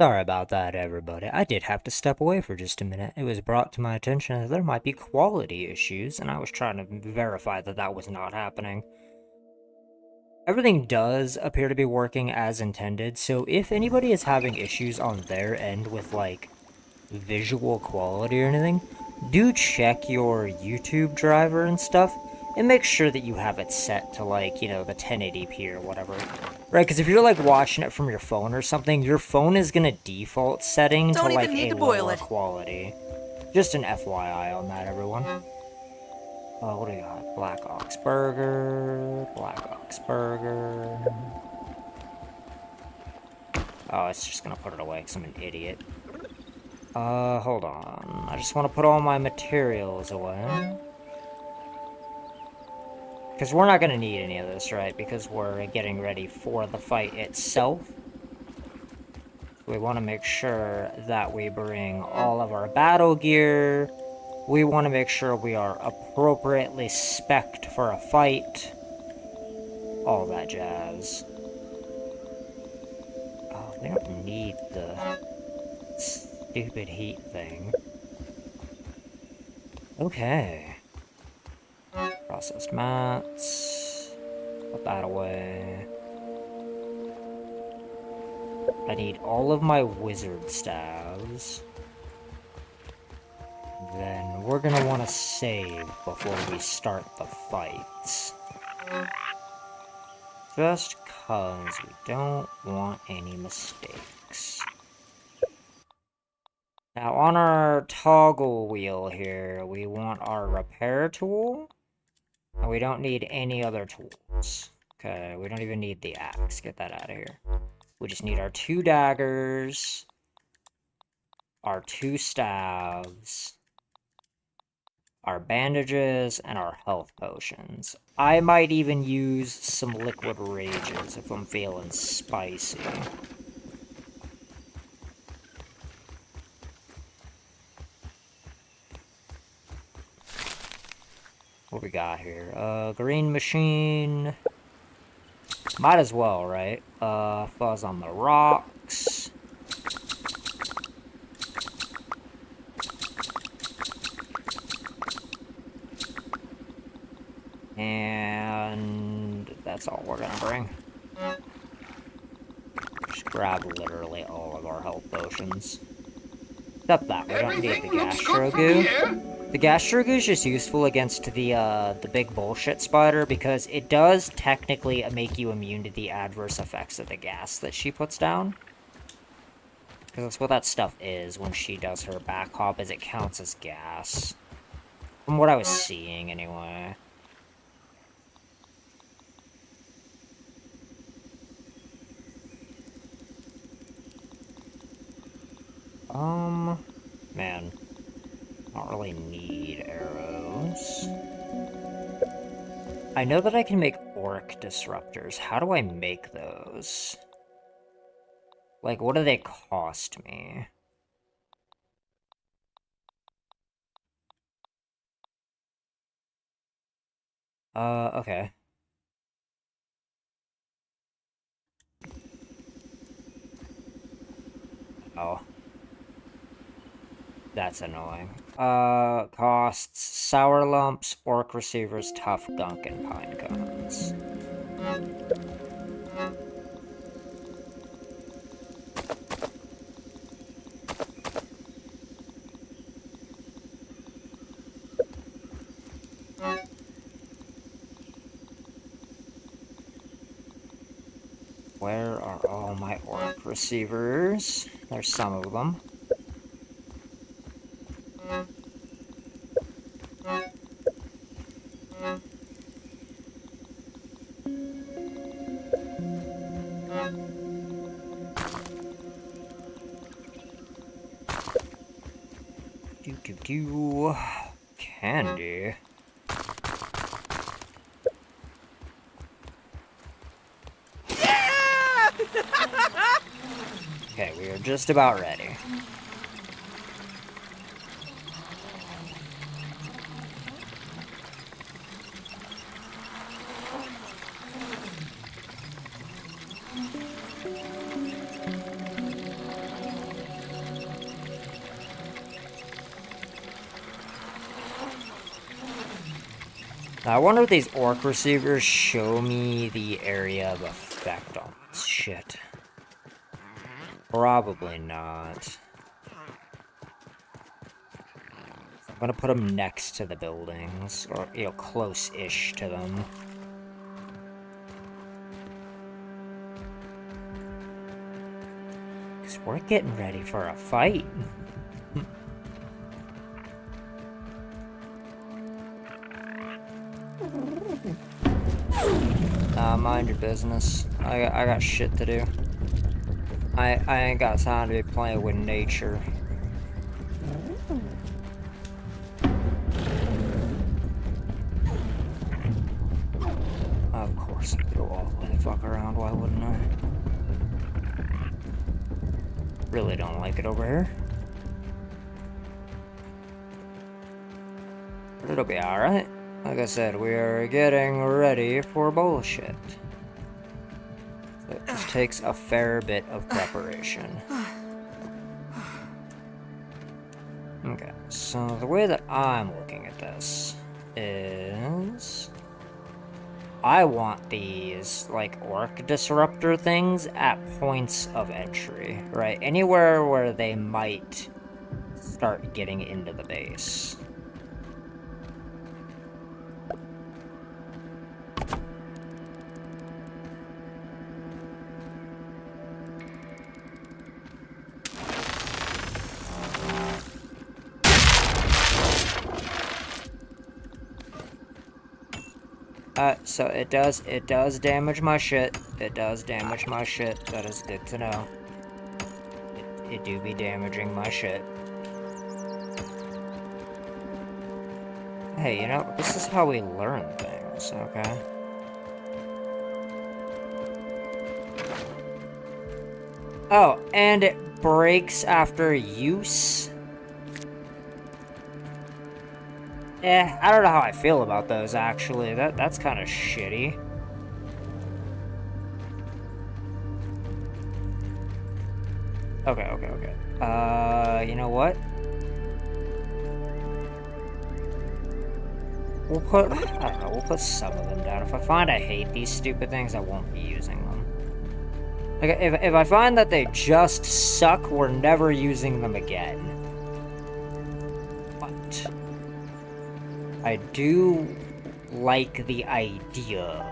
Sorry about that, everybody. I did have to step away for just a minute. It was brought to my attention that there might be quality issues, and I was trying to verify that that was not happening. Everything does appear to be working as intended, so if anybody is having issues on their end with, like, visual quality or anything, do check your YouTube driver and stuff, and make sure that you have it set to, like, you know, the 1080p or whatever. Right, because if you're, like, watching it from your phone or something, your phone is gonna default setting to, Don't like, even need a to boil lower it. quality. Just an FYI on that, everyone. What do we got? Black Ox Burger, Black Ox Burger. Oh, it's just gonna put it away because I'm an idiot. Hold on. I just want to put all my materials away. Because we're not going to need any of this, right? Because we're getting ready for the fight itself. We want to make sure that we bring all of our battle gear. We want to make sure we are appropriately spec'd for a fight. All that jazz. Oh, we don't need the stupid heat thing. Okay. Processed mats. Put that away. I need all of my wizard staves. then we're gonna want to save before we start the fights. Just cause we don't want any mistakes. Now on our toggle wheel here, we want our repair tool. And we don't need any other tools. Okay, we don't even need the axe. Get that out of here. We just need our 2 daggers, our 2 staves, our bandages, and our health potions. I might even use some liquid rages if I'm feeling spicy. What we got here? Green machine. Might as well, right? Fuzz on the rocks. And that's all we're gonna bring. Just grab literally all of our health potions. Except that, we don't need the gastro goo. The gastro goo is just useful against the big bullshit spider because it does technically make you immune to the adverse effects of the gas that she puts down. Because that's what that stuff is when she does her back hop, is it counts as gas. From what I was seeing, anyway. Man. I don't really need arrows. I know that I can make orc disruptors. How do I make those? Like, what do they cost me? Okay. Oh. That's annoying. Costs sour lumps, orc receivers, tough gunk, and pine cones. Where are all my orc receivers? There's some of them. Candy. Yeah! Okay, we are just about ready. Now, I wonder if these orc receivers show me the area of effect on this shit. Probably not. I'm gonna put them next to the buildings, or, you know, close-ish to them. Because we're getting ready for a fight. Mind your business. I got shit to do. I ain't got time to be playing with nature. Of course I'd go all the way the fuck around, why wouldn't I? Really don't like it over here. But it'll be alright. Like I said, we are getting ready for bullshit. So it just takes a fair bit of preparation. Okay, so the way that I'm looking at this is... I want these, like, orc disruptor things at points of entry, right? Anywhere where they might start getting into the base. So it does damage my shit. It does damage my shit. That is good to know. It do be damaging my shit. Hey, you know, this is how we learn things, okay? Oh, and it breaks after use? I don't know how I feel about those, actually. That's kind of shitty. Okay. You know what? We'll put, I don't know, we'll put some of them down. If I find I hate these stupid things, I won't be using them. Like, if I find that they just suck, we're never using them again. But I do like the idea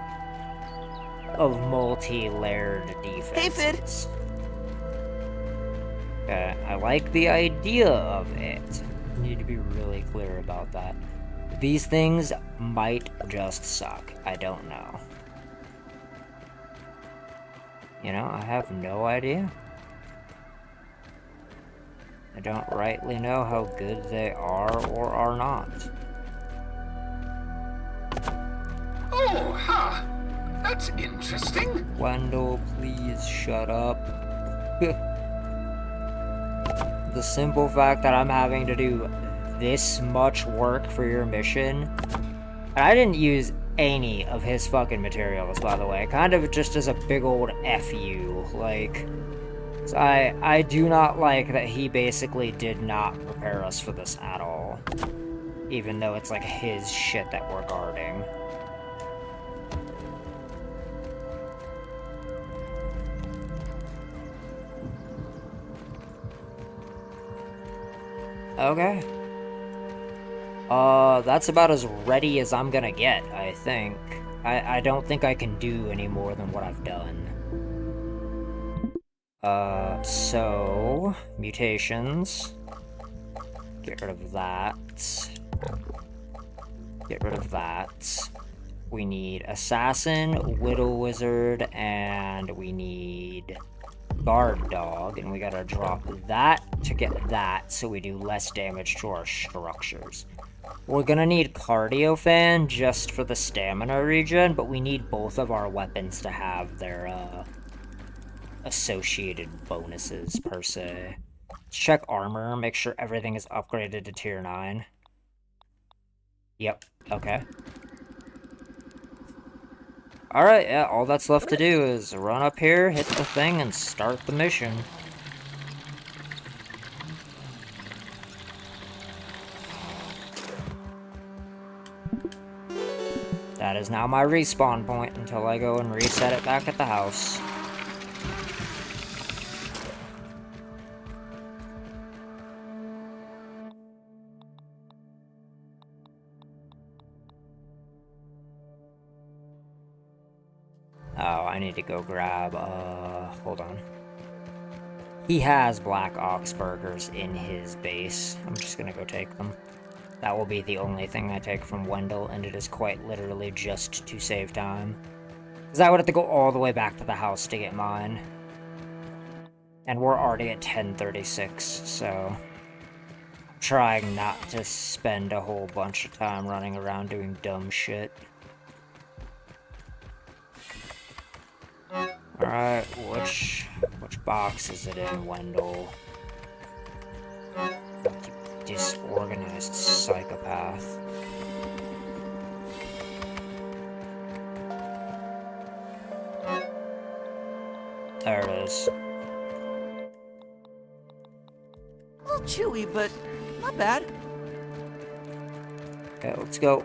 of multi-layered defenses. Hey, Fid. I like the idea of it. Need to be really clear about that. These things might just suck. I don't know. You know, I have no idea. I don't rightly know how good they are or are not. Oh, huh. That's interesting. Wendell, please shut up. The simple fact that I'm having to do this much work for your mission. And I didn't use any of his fucking materials, by the way. Kind of just as a big old F you. Like, I do not like that he basically did not prepare us for this at all. Even though it's like his shit that we're guarding. Okay. That's about as ready as I'm gonna get, I think. I don't think I can do any more than what I've done. So... mutations. Get rid of that. Get rid of that. We need Assassin, Widow Wizard, and we need Guard Dog, and we gotta drop that to get that so we do less damage to our structures. We're gonna need Cardio Fan just for the stamina regen, but we need both of our weapons to have their associated bonuses, per se. Let's check armor, make sure everything is upgraded to tier 9. Yep, okay. Alright, yeah, all that's left to do is run up here, hit the thing, and start the mission. That is now my respawn point until I go and reset it back at the house. Oh, I need to go grab, hold on. He has Black Ox Burgers in his base. I'm just gonna go take them. That will be the only thing I take from Wendell, and it is quite literally just to save time. Because I would have to go all the way back to the house to get mine. And we're already at 10:36, so... I'm trying not to spend a whole bunch of time running around doing dumb shit. Alright, which box is it in, Wendell? Disorganized psychopath. There it is. A little chewy, but not bad. Okay, let's go.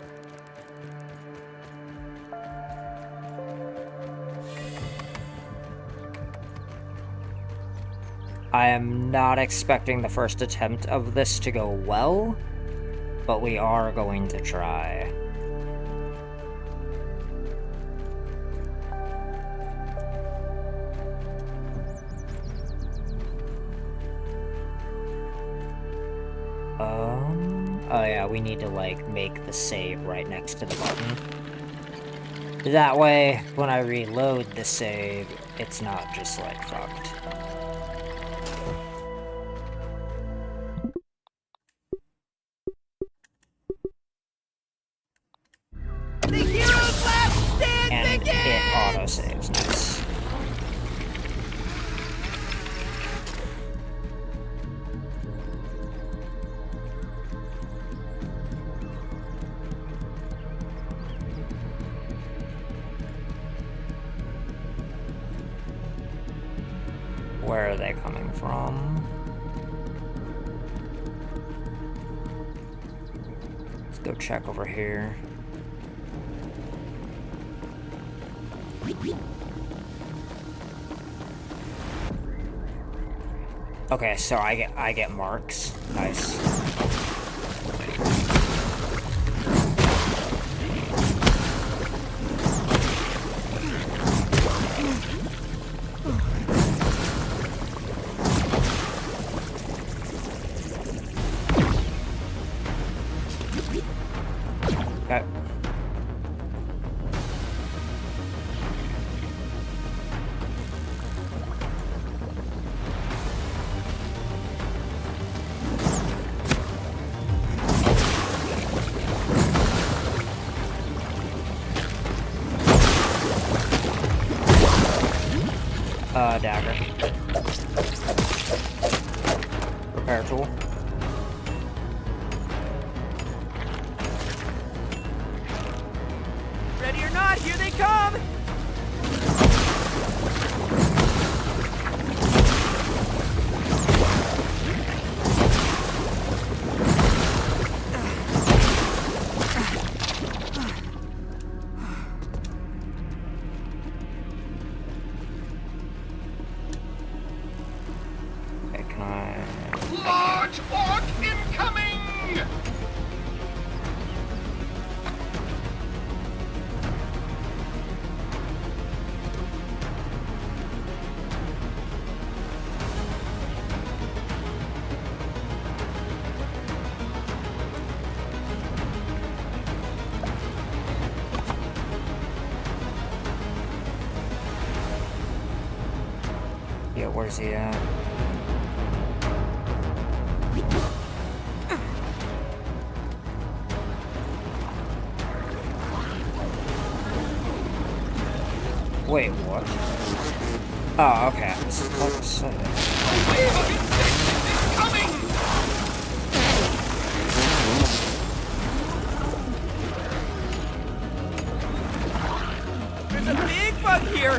I am not expecting the first attempt of this to go well, but we are going to try. Oh yeah, we need to, like, make the save right next to the button. That way, when I reload the save, it's not just, like, fucked. The hero's last stand And begins! it auto-saves, nice. Where are they coming from? Let's go check over here. Okay, so I get marks. Nice. Okay. Dagger. Repair tool. Ready or not, here they come! Okay, can I... Large orc incoming! Yeah, where's he at? Wait, what? Oh, okay. I was about to say. Wave of insects is incoming! There's a big bug here!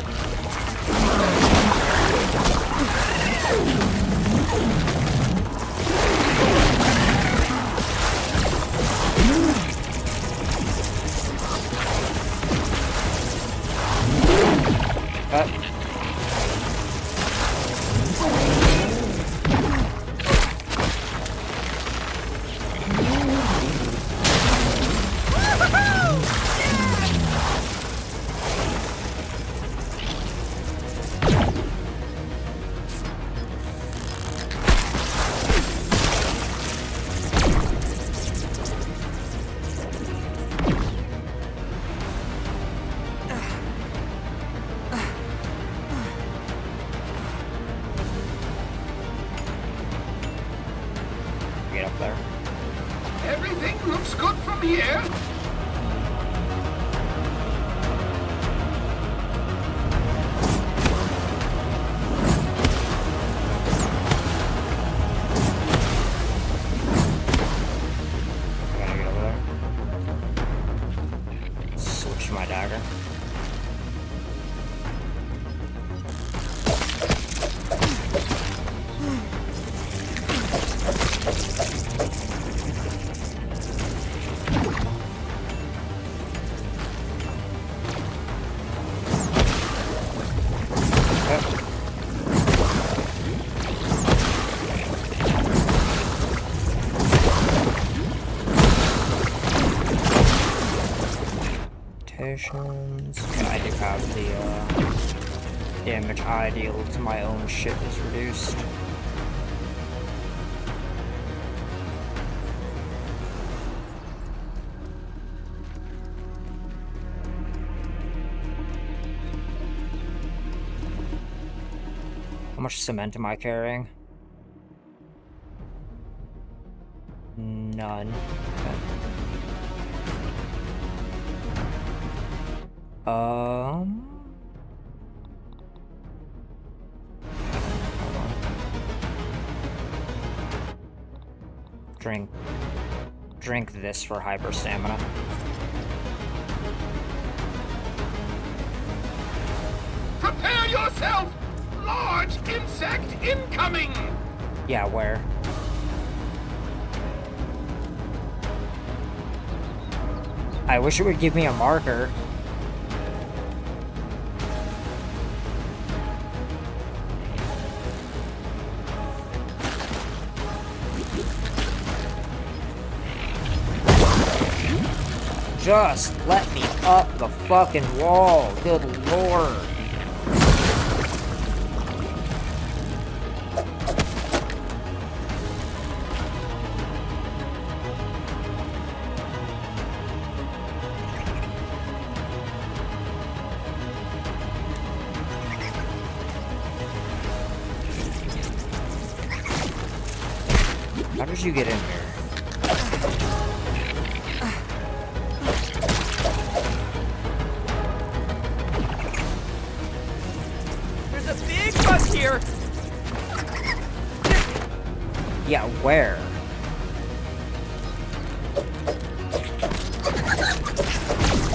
Get up there. Everything looks good from here. I gotta get over there. Switch my dagger. animations. But I do have the damage ideal to my own shit is reduced. How much cement am I carrying? None. Okay. Hold on. Drink this for hyper stamina. Prepare yourself! Large insect incoming! Yeah, where? I wish it would give me a marker. Just let me up the fucking wall, good lord. How did you get in here? There's a big bug here! Yeah, where?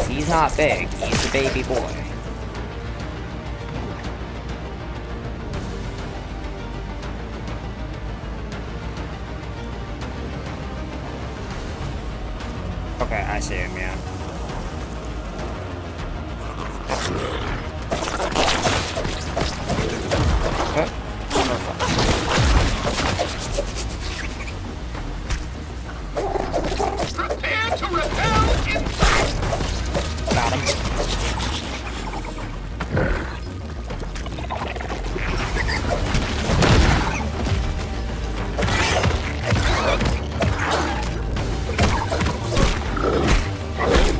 He's not big, he's a baby boy. Okay, I see him, yeah. Okay, perfect. Prepare to repel insect! Got him.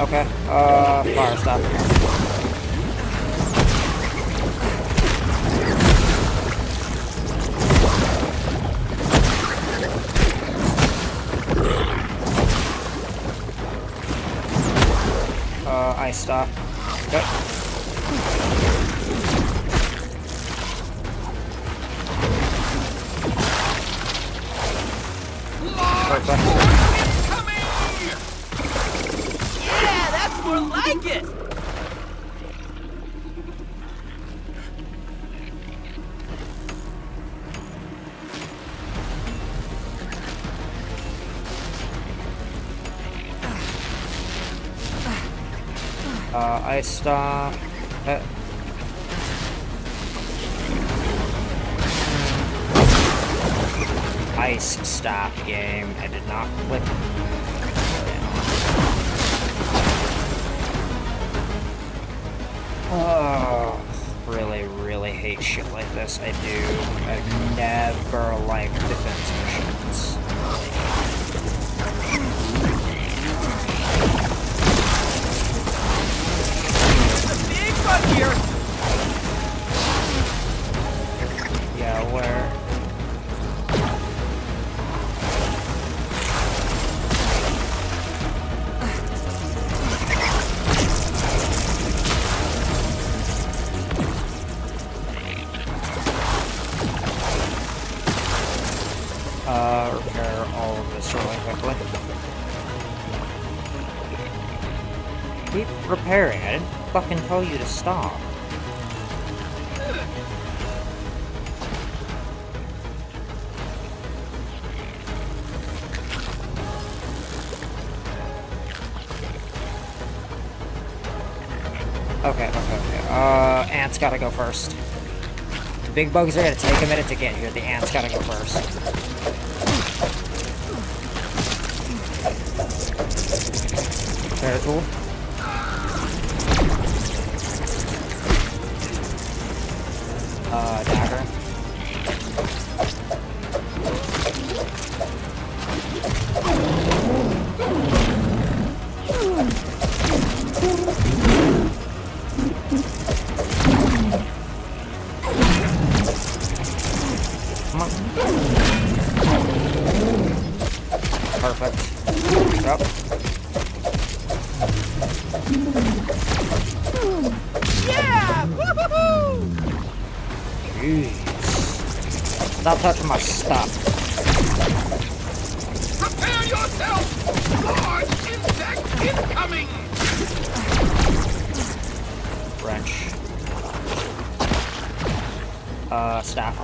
Okay, fire stop. Ice stop. Okay. Perfect. Yeah, that's more like it! Ice stop. Okay. Ice stop game. I did not click. Oh, really hate shit like this. I do. I never like defense missions. Here. Yeah, where? Repair all of this really quickly. Keep repairing. I didn't fucking tell you to stop. Okay. Ants gotta go first. The big bugs are gonna take a minute to get here. The ants gotta go first. Repair tool. Dagger. Come on. Perfect. Yep. Yeah! Woo-hoo-hoo! Jeez. Stop touching my stuff. Prepare yourself! Large insect incoming! Wrench. Staff.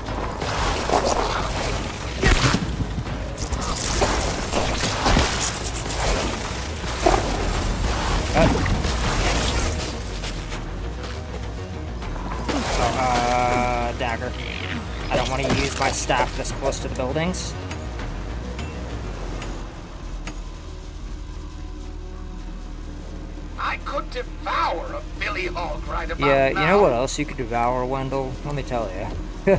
Dagger. I don't want to use my staff this close to the buildings. I could devour a billy hog right about Yeah, now. you know what else you could devour, Wendell? Let me tell you.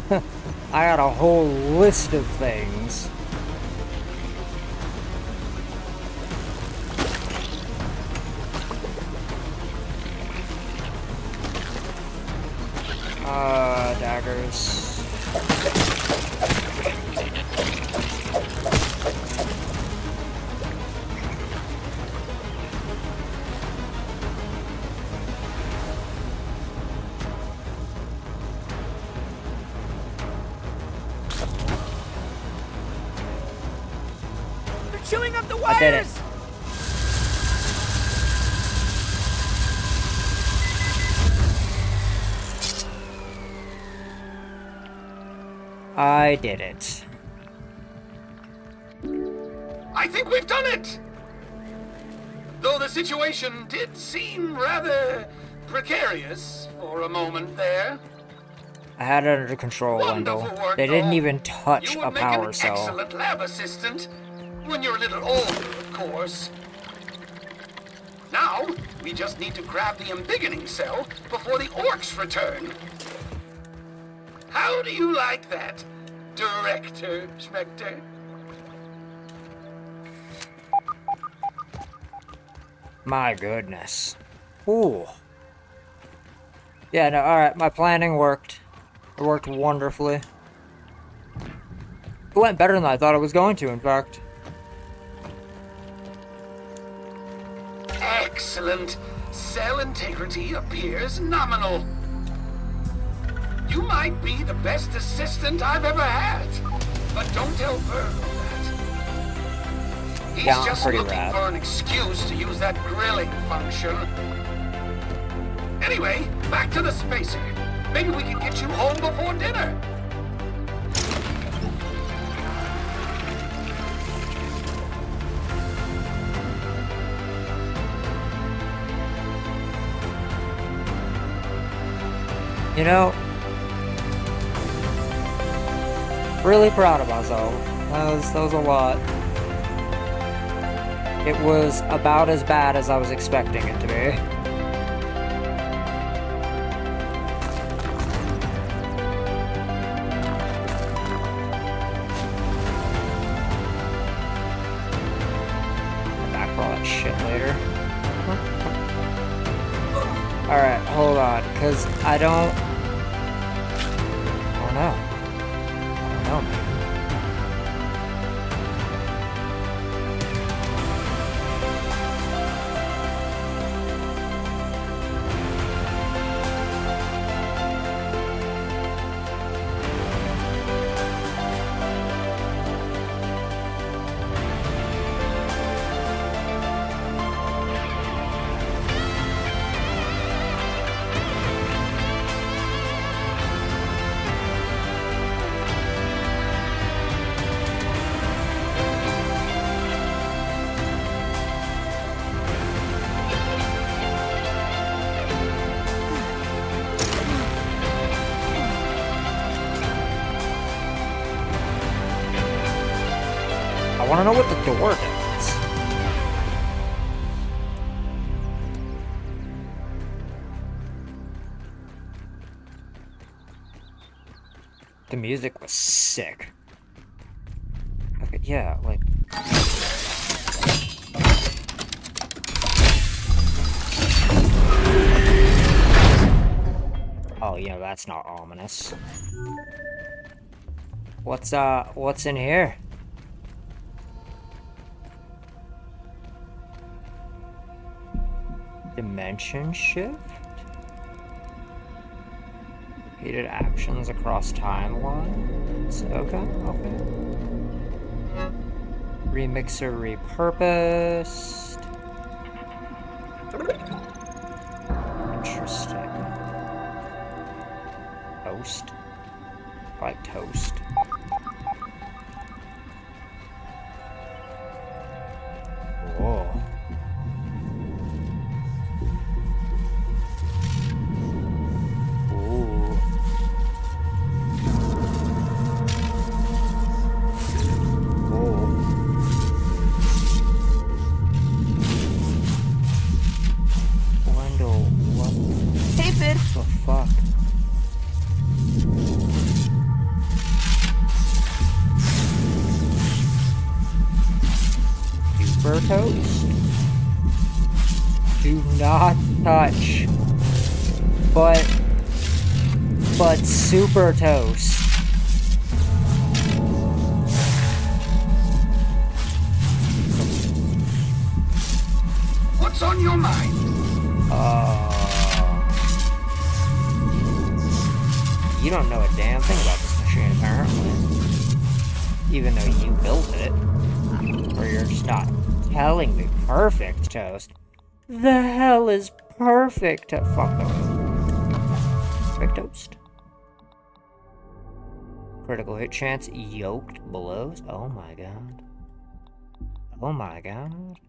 I got a whole list of things. Daggers. They're chewing up the I did it. wires! I did it. I think we've done it! Though the situation did seem rather precarious for a moment there. I had it under control, Wendell. Wonderful work, They didn't though. even touch You a would make power an cell. excellent lab assistant when you're a little older, of course. Now, we just need to grab the embiggening cell before the orcs return. How do you like that, Director Spectre? My goodness. Ooh. Yeah, no, alright, my planning worked. It worked wonderfully. It went better than I thought it was going to, in fact. Excellent. Cell integrity appears nominal. You might be the best assistant I've ever had, but don't tell Vern that. He's Yeah, I'm just pretty looking rad. for an excuse to use that grilling function. Anyway, back to the spacer. Maybe we can get you home before dinner. You know, really proud of myself. That was a lot. It was about as bad as I was expecting it to be. I'm back for all that shit later. Alright, hold on, because I don't... Oh no. I don't know, man. I want to know what the door does. The music was sick. Okay, yeah, like... Oh, yeah, that's not ominous. What's in here? Dimension shift? Repeated actions across timelines? Okay, okay. Remixer repurposed. Interesting. Toast? I like toast. Whoa. Ooh. Whoa. Wendell, what Hey, Fid. the fuck? Super toast? Do not touch. But super toast. What's on your mind? You don't know a damn thing about this machine, apparently. Even though you built it. Or you're just not telling me. Perfect toast. The hell is perfect to fuck them? Perfect toast. Critical hit chance, yoked blows. Oh my god. Oh my god.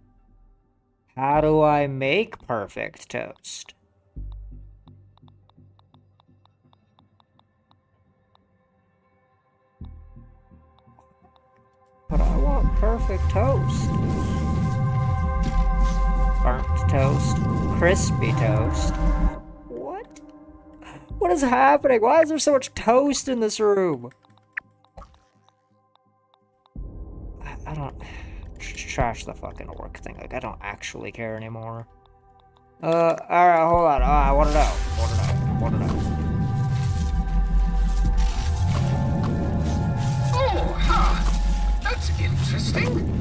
How do I make perfect toast? But I want perfect toast. Burnt toast. Crispy toast. What? What is happening? Why is there so much toast in this room? I don't... Trash the fucking orc thing. Like, I don't actually care anymore. Alright, hold on. I wanna know. Oh, huh. That's interesting.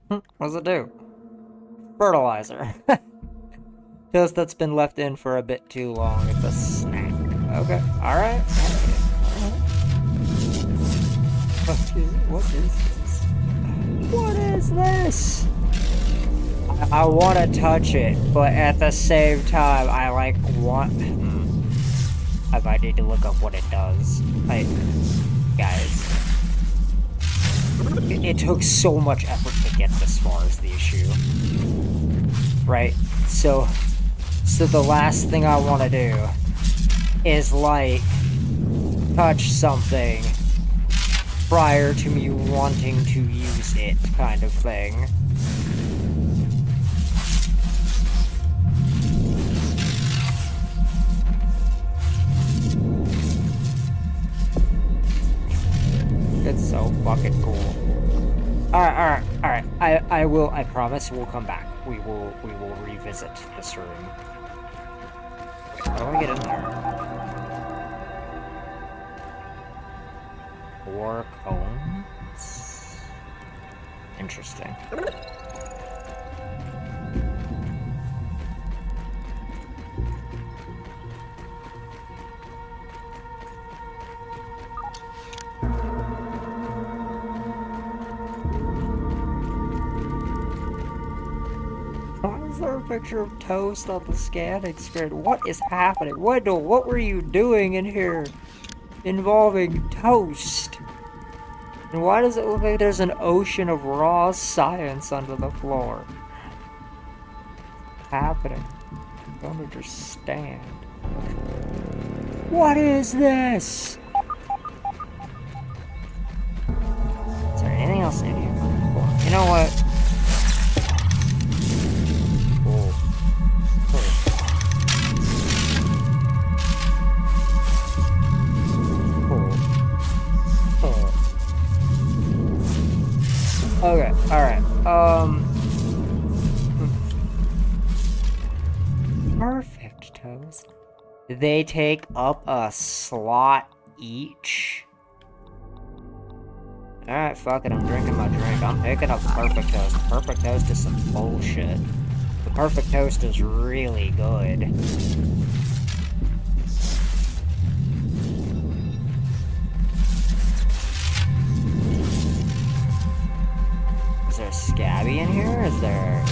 What does it do? Fertilizer. Toast that's been left in for a bit too long. It's a snack. Okay. Alright. What is this? What is this? I want to touch it, but at the same time, I like want... I might need to look up what it does. Like, guys. It took so much effort to get this far is the issue. Right? So the last thing I want to do is, like, touch something prior to me wanting to use it, kind of thing. It's so fucking cool. Alright. I promise we'll come back. We will revisit this room. How do I get in there? 4 cones? Interesting. Why is there a picture of toast on the scanning screen? What is happening? Wendell, what were you doing in here involving toast? And why does it look like there's an ocean of raw science under the floor? What's happening? I don't understand. What is this? Is there anything else in here? You know what? perfect toast. They take up a slot each. Alright, fuck it, I'm drinking my drink. I'm picking up perfect toast. Perfect toast is some bullshit. The perfect toast is really good. Is there scabby in here? Is there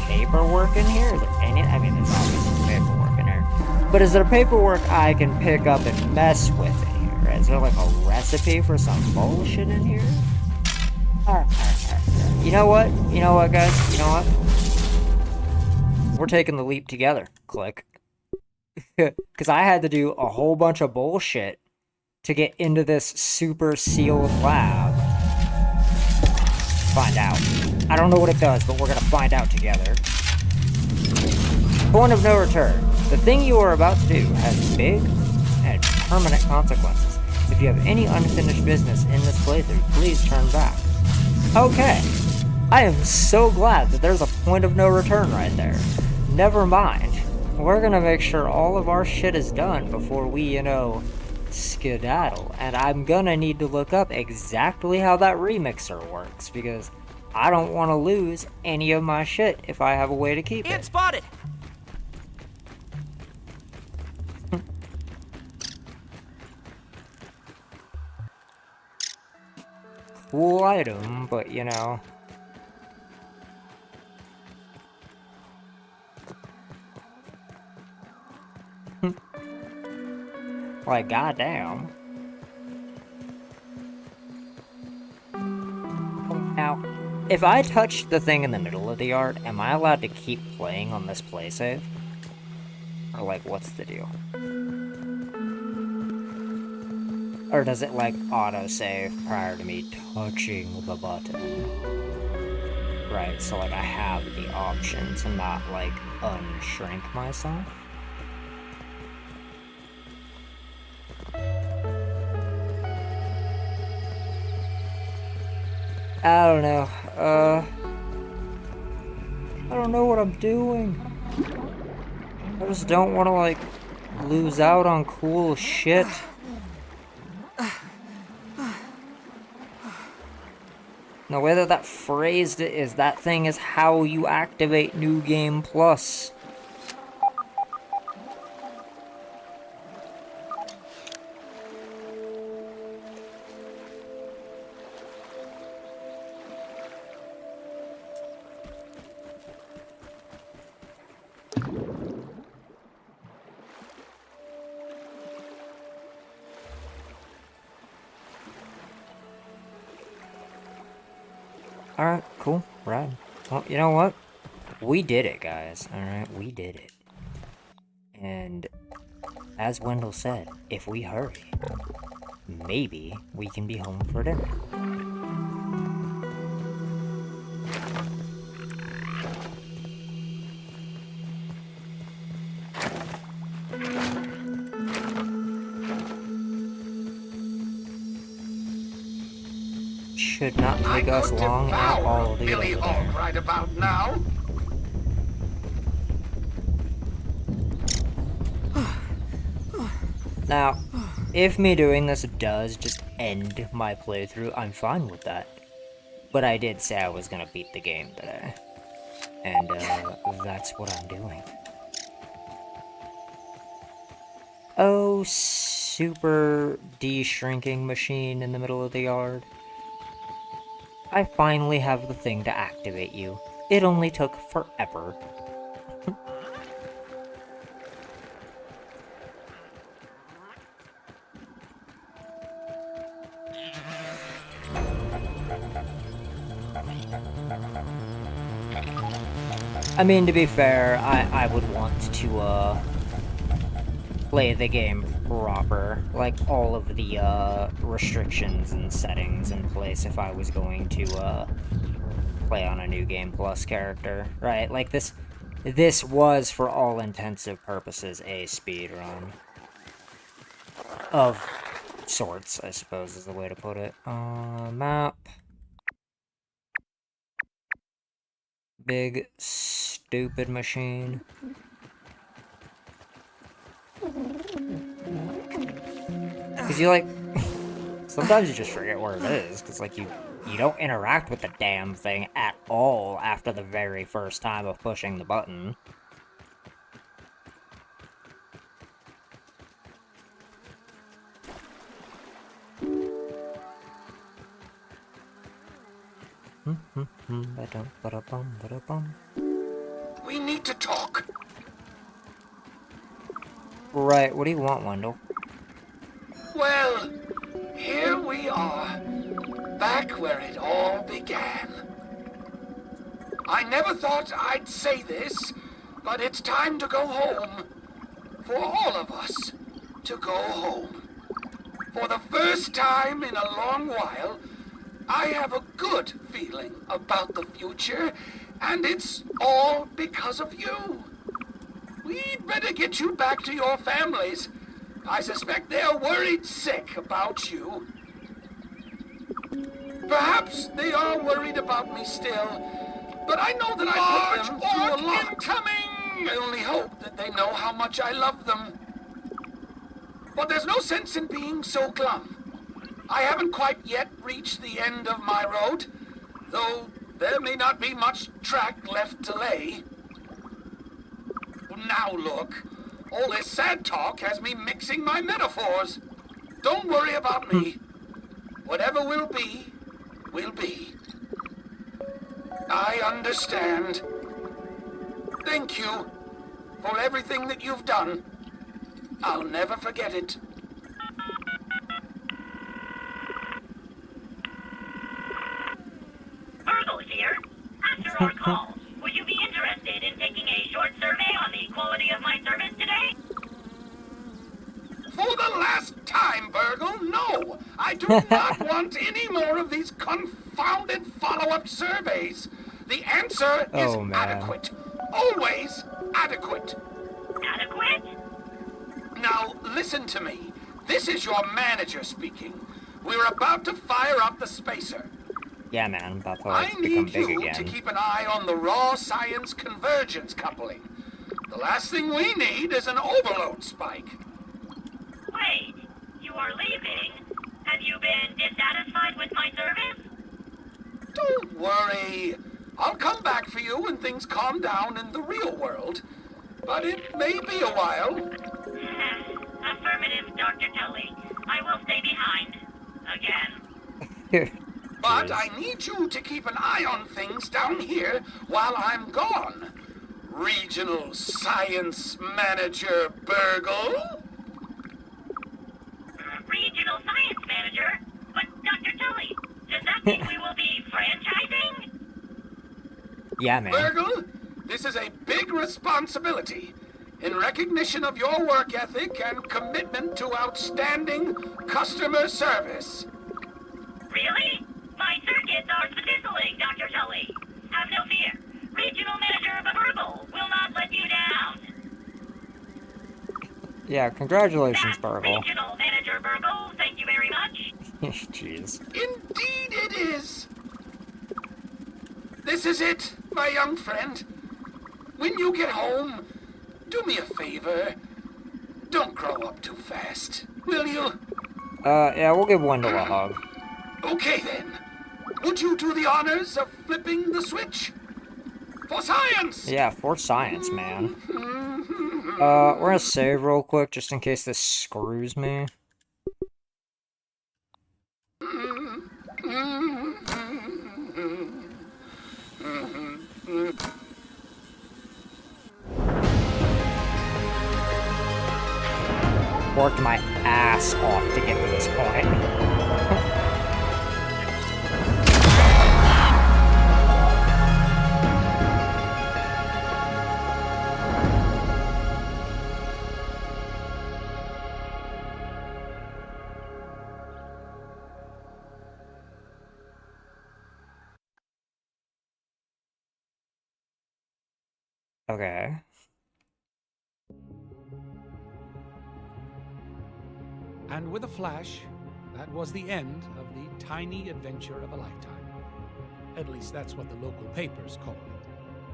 paperwork in here? Is there any? I mean, there's obviously paperwork in here. But is there paperwork I can pick up and mess with in here? Is there like a recipe for some bullshit in here? You know what? You know what, guys? You know what? We're taking the leap together. Click. Because I had to do a whole bunch of bullshit to get into this super sealed lab. Find out. I don't know what it does, but we're gonna find out together. Point of no return. The thing you are about to do has big and permanent consequences. If you have any unfinished business in this playthrough, please turn back. Okay. I am so glad that there's a point of no return right there. Never mind. We're gonna make sure all of our shit is done before we, you know, skedaddle. And I'm gonna need to look up exactly how that remixer works, because I don't want to lose any of my shit if I have a way to keep it. Spotted! Cool item, but you know. Like, goddamn. Now, if I touch the thing in the middle of the yard, am I allowed to keep playing on this play save? Or, like, what's the deal? Or does it, like, auto-save prior to me touching the button? Right, so, like, I have the option to not, like, unshrink myself. I don't know. I don't know what I'm doing. I just don't want to, like, lose out on cool shit. The way that that phrased it is that thing is how you activate New Game Plus. Alright, cool, right. Well, you know what? We did it, guys. Alright, we did it. And as Wendell said, if we hurry, maybe we can be home for dinner. Should not take us long at all to get over there. Right about now. Now, if me doing this does just end my playthrough, I'm fine with that. But I did say I was gonna beat the game today. And, that's what I'm doing. Oh, super de-shrinking machine in the middle of the yard. I finally have the thing to activate you. It only took forever. I mean, to be fair, I would want to, play the game proper, like all of the restrictions and settings in place if I was going to play on a New Game Plus character, right? Like this was for all intensive purposes a speedrun of sorts, I suppose is the way to put it. Map. Big stupid machine. Because you, like, sometimes you just forget where it is, because, like, you don't interact with the damn thing at all after the very first time of pushing the button. We need to talk. Right, what do you want, Wendell? Well, here we are, back where it all began. I never thought I'd say this, but it's time to go home. For all of us, to go home. For the first time in a long while, I have a good feeling about the future, and it's all because of you. We'd better get you back to your families. I suspect they're worried sick about you. Perhaps they are worried about me still, but I know that I put them through a lot. Incoming! I only hope that they know how much I love them. But there's no sense in being so glum. I haven't quite yet reached the end of my road, though there may not be much track left to lay. Now look, all this sad talk has me mixing my metaphors. Don't worry about me. Whatever will be, will be. I understand. Thank you for everything that you've done. I'll never forget it. Virgo here. After our call, would you be interested in taking a short survey on the quality of my service today? For the last time, Burgle, no! I do not want any more of these confounded follow-up surveys. The answer is adequate. Always adequate. Adequate? Now, listen to me. This is your manager speaking. We're about to fire up the spacer. Yeah, man, I'm about to I become need big you again. to keep an eye on the raw science convergence coupling. The last thing we need is an overload spike. Wait, you are leaving? Have you been dissatisfied with my service? Don't worry. I'll come back for you when things calm down in the real world. But it may be a while. Affirmative, Dr. Tully. I will stay behind. Again. But I need you to keep an eye on things down here while I'm gone. Regional Science Manager Burgle? Regional Science Manager? But, Dr. Tully, does that mean we will be franchising? Yeah, man. Burgle, this is a big responsibility. In recognition of your work ethic and commitment to outstanding customer service. Really? My circuits are fizzling, Dr. Tully. Have no fear. Regional Manager Burgle will not let you down. Yeah, congratulations, That's Burgle. Regional Manager Burgle, thank you very much. Jeez. Indeed it is. This is it, my young friend. When you get home, do me a favor. Don't grow up too fast, will you? Yeah, we'll give Wendell a hug. Okay then. Would you do the honors of flipping the switch? For science! Yeah, for science, man. We're gonna save real quick just in case this screws me. Worked my ass off to get to this point. Okay. And with a flash, that was the end of the tiny adventure of a lifetime. At least that's what the local papers call it.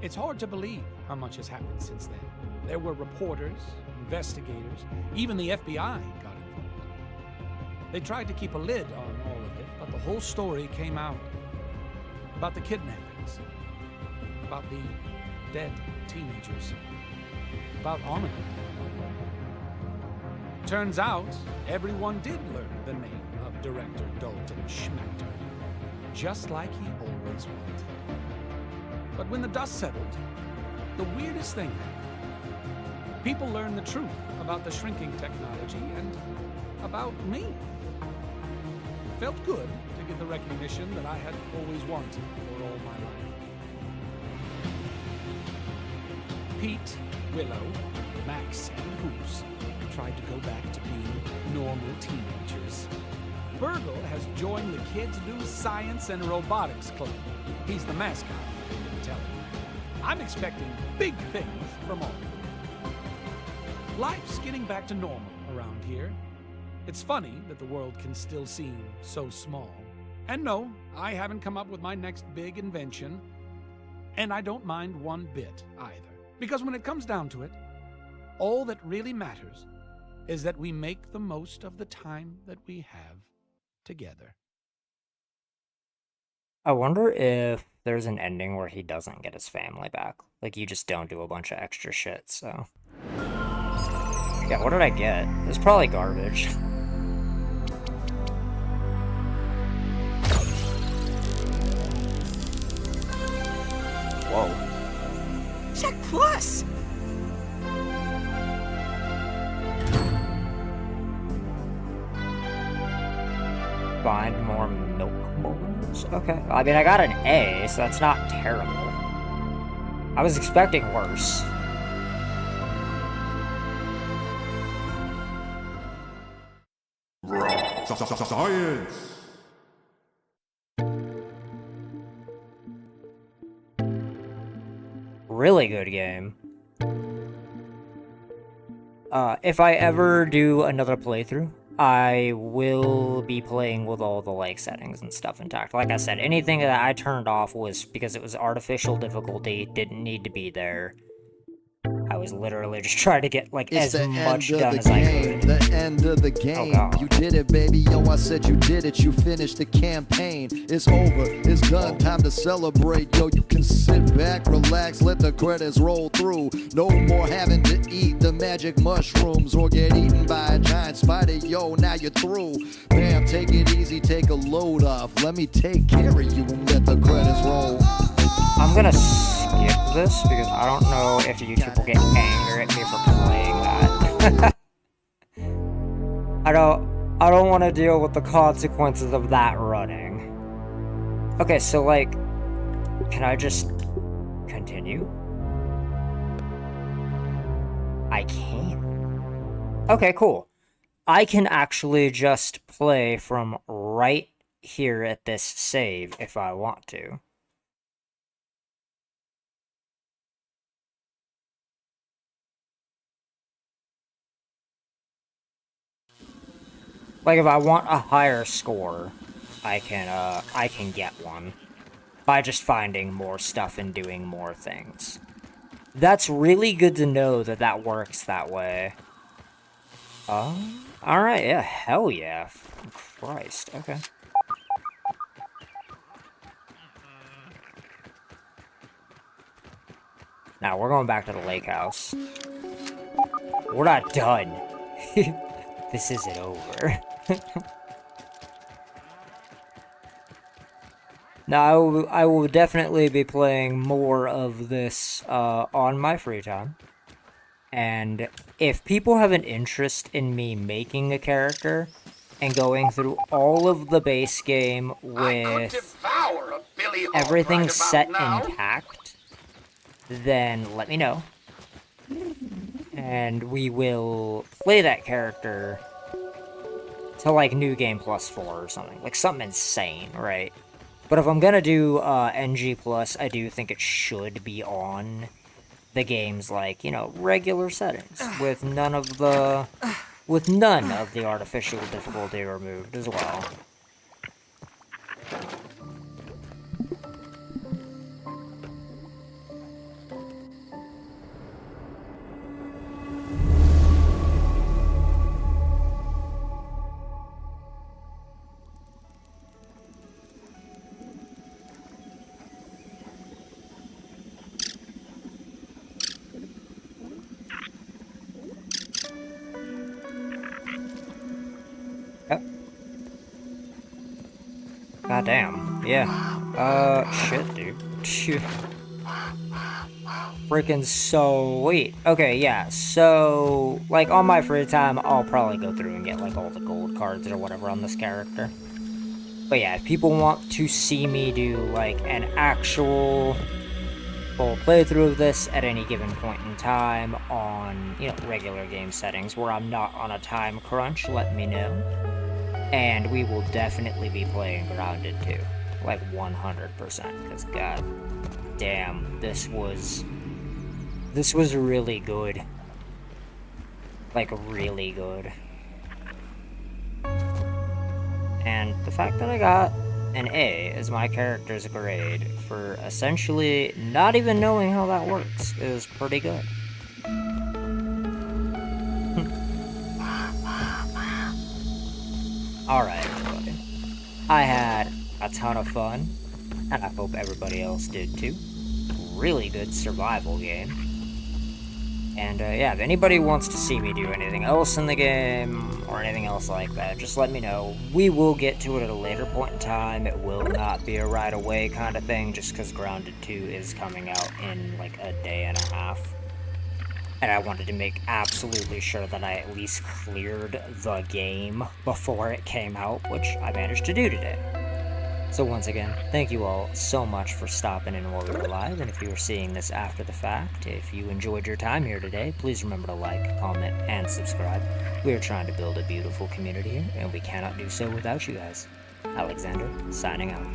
It's hard to believe how much has happened since then. There were reporters, investigators, even the FBI got involved. They tried to keep a lid on all of it, but the whole story came out. About the kidnappings. About the dead teenagers. About Omni. Turns out, everyone did learn the name of Director Dalton Schmechter, just like he always would. But when the dust settled, the weirdest thing happened. People learned the truth about the shrinking technology and about me. It felt good to get the recognition that I had always wanted for all my life. Pete, Willow, Max, and Hoops tried to go back to being normal teenagers. Burgle has joined the Kids Do Science and Robotics Club. He's the mascot, I didn't tell him. I'm expecting big things from all of them. Life's getting back to normal around here. It's funny that the world can still seem so small. And no, I haven't come up with my next big invention. And I don't mind one bit either. Because when it comes down to it, all that really matters is that we make the most of the time that we have together. I wonder if there's an ending where he doesn't get his family back. Like, you just don't do a bunch of extra shit, so... Yeah, what did I get? It's probably garbage. Whoa. Check Plus! Find more milk bowls? Okay. I mean, I got an A, so that's not terrible. I was expecting worse. Science! Really good game. If I ever do another playthrough, I will be playing with all the like settings and stuff intact. Like I said, anything that I turned off was because it was artificial difficulty, didn't need to be there. I was literally just trying to get like as much done as I could. The end of the game. Oh, God. You did it, baby. Yo, I said you did it. You finished the campaign. It's over. It's done. Time to celebrate. Yo, you can sit back, relax, let the credits roll through. No more having to eat the magic mushrooms or get eaten by a giant spider. Yo, now you're through. Bam, take it easy. Take a load off. Let me take care of you and let the credits roll. I'm gonna skip this because I don't know if YouTube will get angry at me for playing that. I don't want to deal with the consequences of that running. Okay, so like, can I just continue? I can. Okay, cool. I can actually just play from right here at this save if I want to. Like, if I want a higher score, I can get one by just finding more stuff and doing more things. That's really good to know that that works that way. Alright, yeah, hell yeah. Christ, okay. Now, we're going back to the lake house. We're not done. This isn't over. Now, I will definitely be playing more of this on my free time. And if people have an interest in me making a character and going through all of the base game with everything set intact, then let me know. And we will play that character to like New Game Plus 4 or something. Like something insane, right? But if I'm gonna do NG Plus, I do think it should be on the game's like, you know, regular settings with none of the artificial difficulty removed as well. Goddamn. Yeah. Shit, dude. Shit. Freaking sweet. Okay, yeah, so, like, on my free time, I'll probably go through and get, like, all the gold cards or whatever on this character. But yeah, if people want to see me do, like, an actual full playthrough of this at any given point in time on, you know, regular game settings where I'm not on a time crunch, let me know. And we will definitely be playing Grounded too. Like 100%, because god damn, this was really good. Like, really good. And the fact that I got an A as my character's grade for essentially not even knowing how that works is pretty good. Alright, everybody. I had a ton of fun, and I hope everybody else did too. Really good survival game. And yeah, if anybody wants to see me do anything else in the game, or anything else like that, just let me know. We will get to it at a later point in time. It will not be a right away kind of thing, just because Grounded 2 is coming out in like a day and a half. And I wanted to make absolutely sure that I at least cleared the game before it came out, which I managed to do today. So once again, thank you all so much for stopping in while we were live, and if you were seeing this after the fact, if you enjoyed your time here today, please remember to like, comment, and subscribe. We are trying to build a beautiful community here, and we cannot do so without you guys. Alexander, signing out.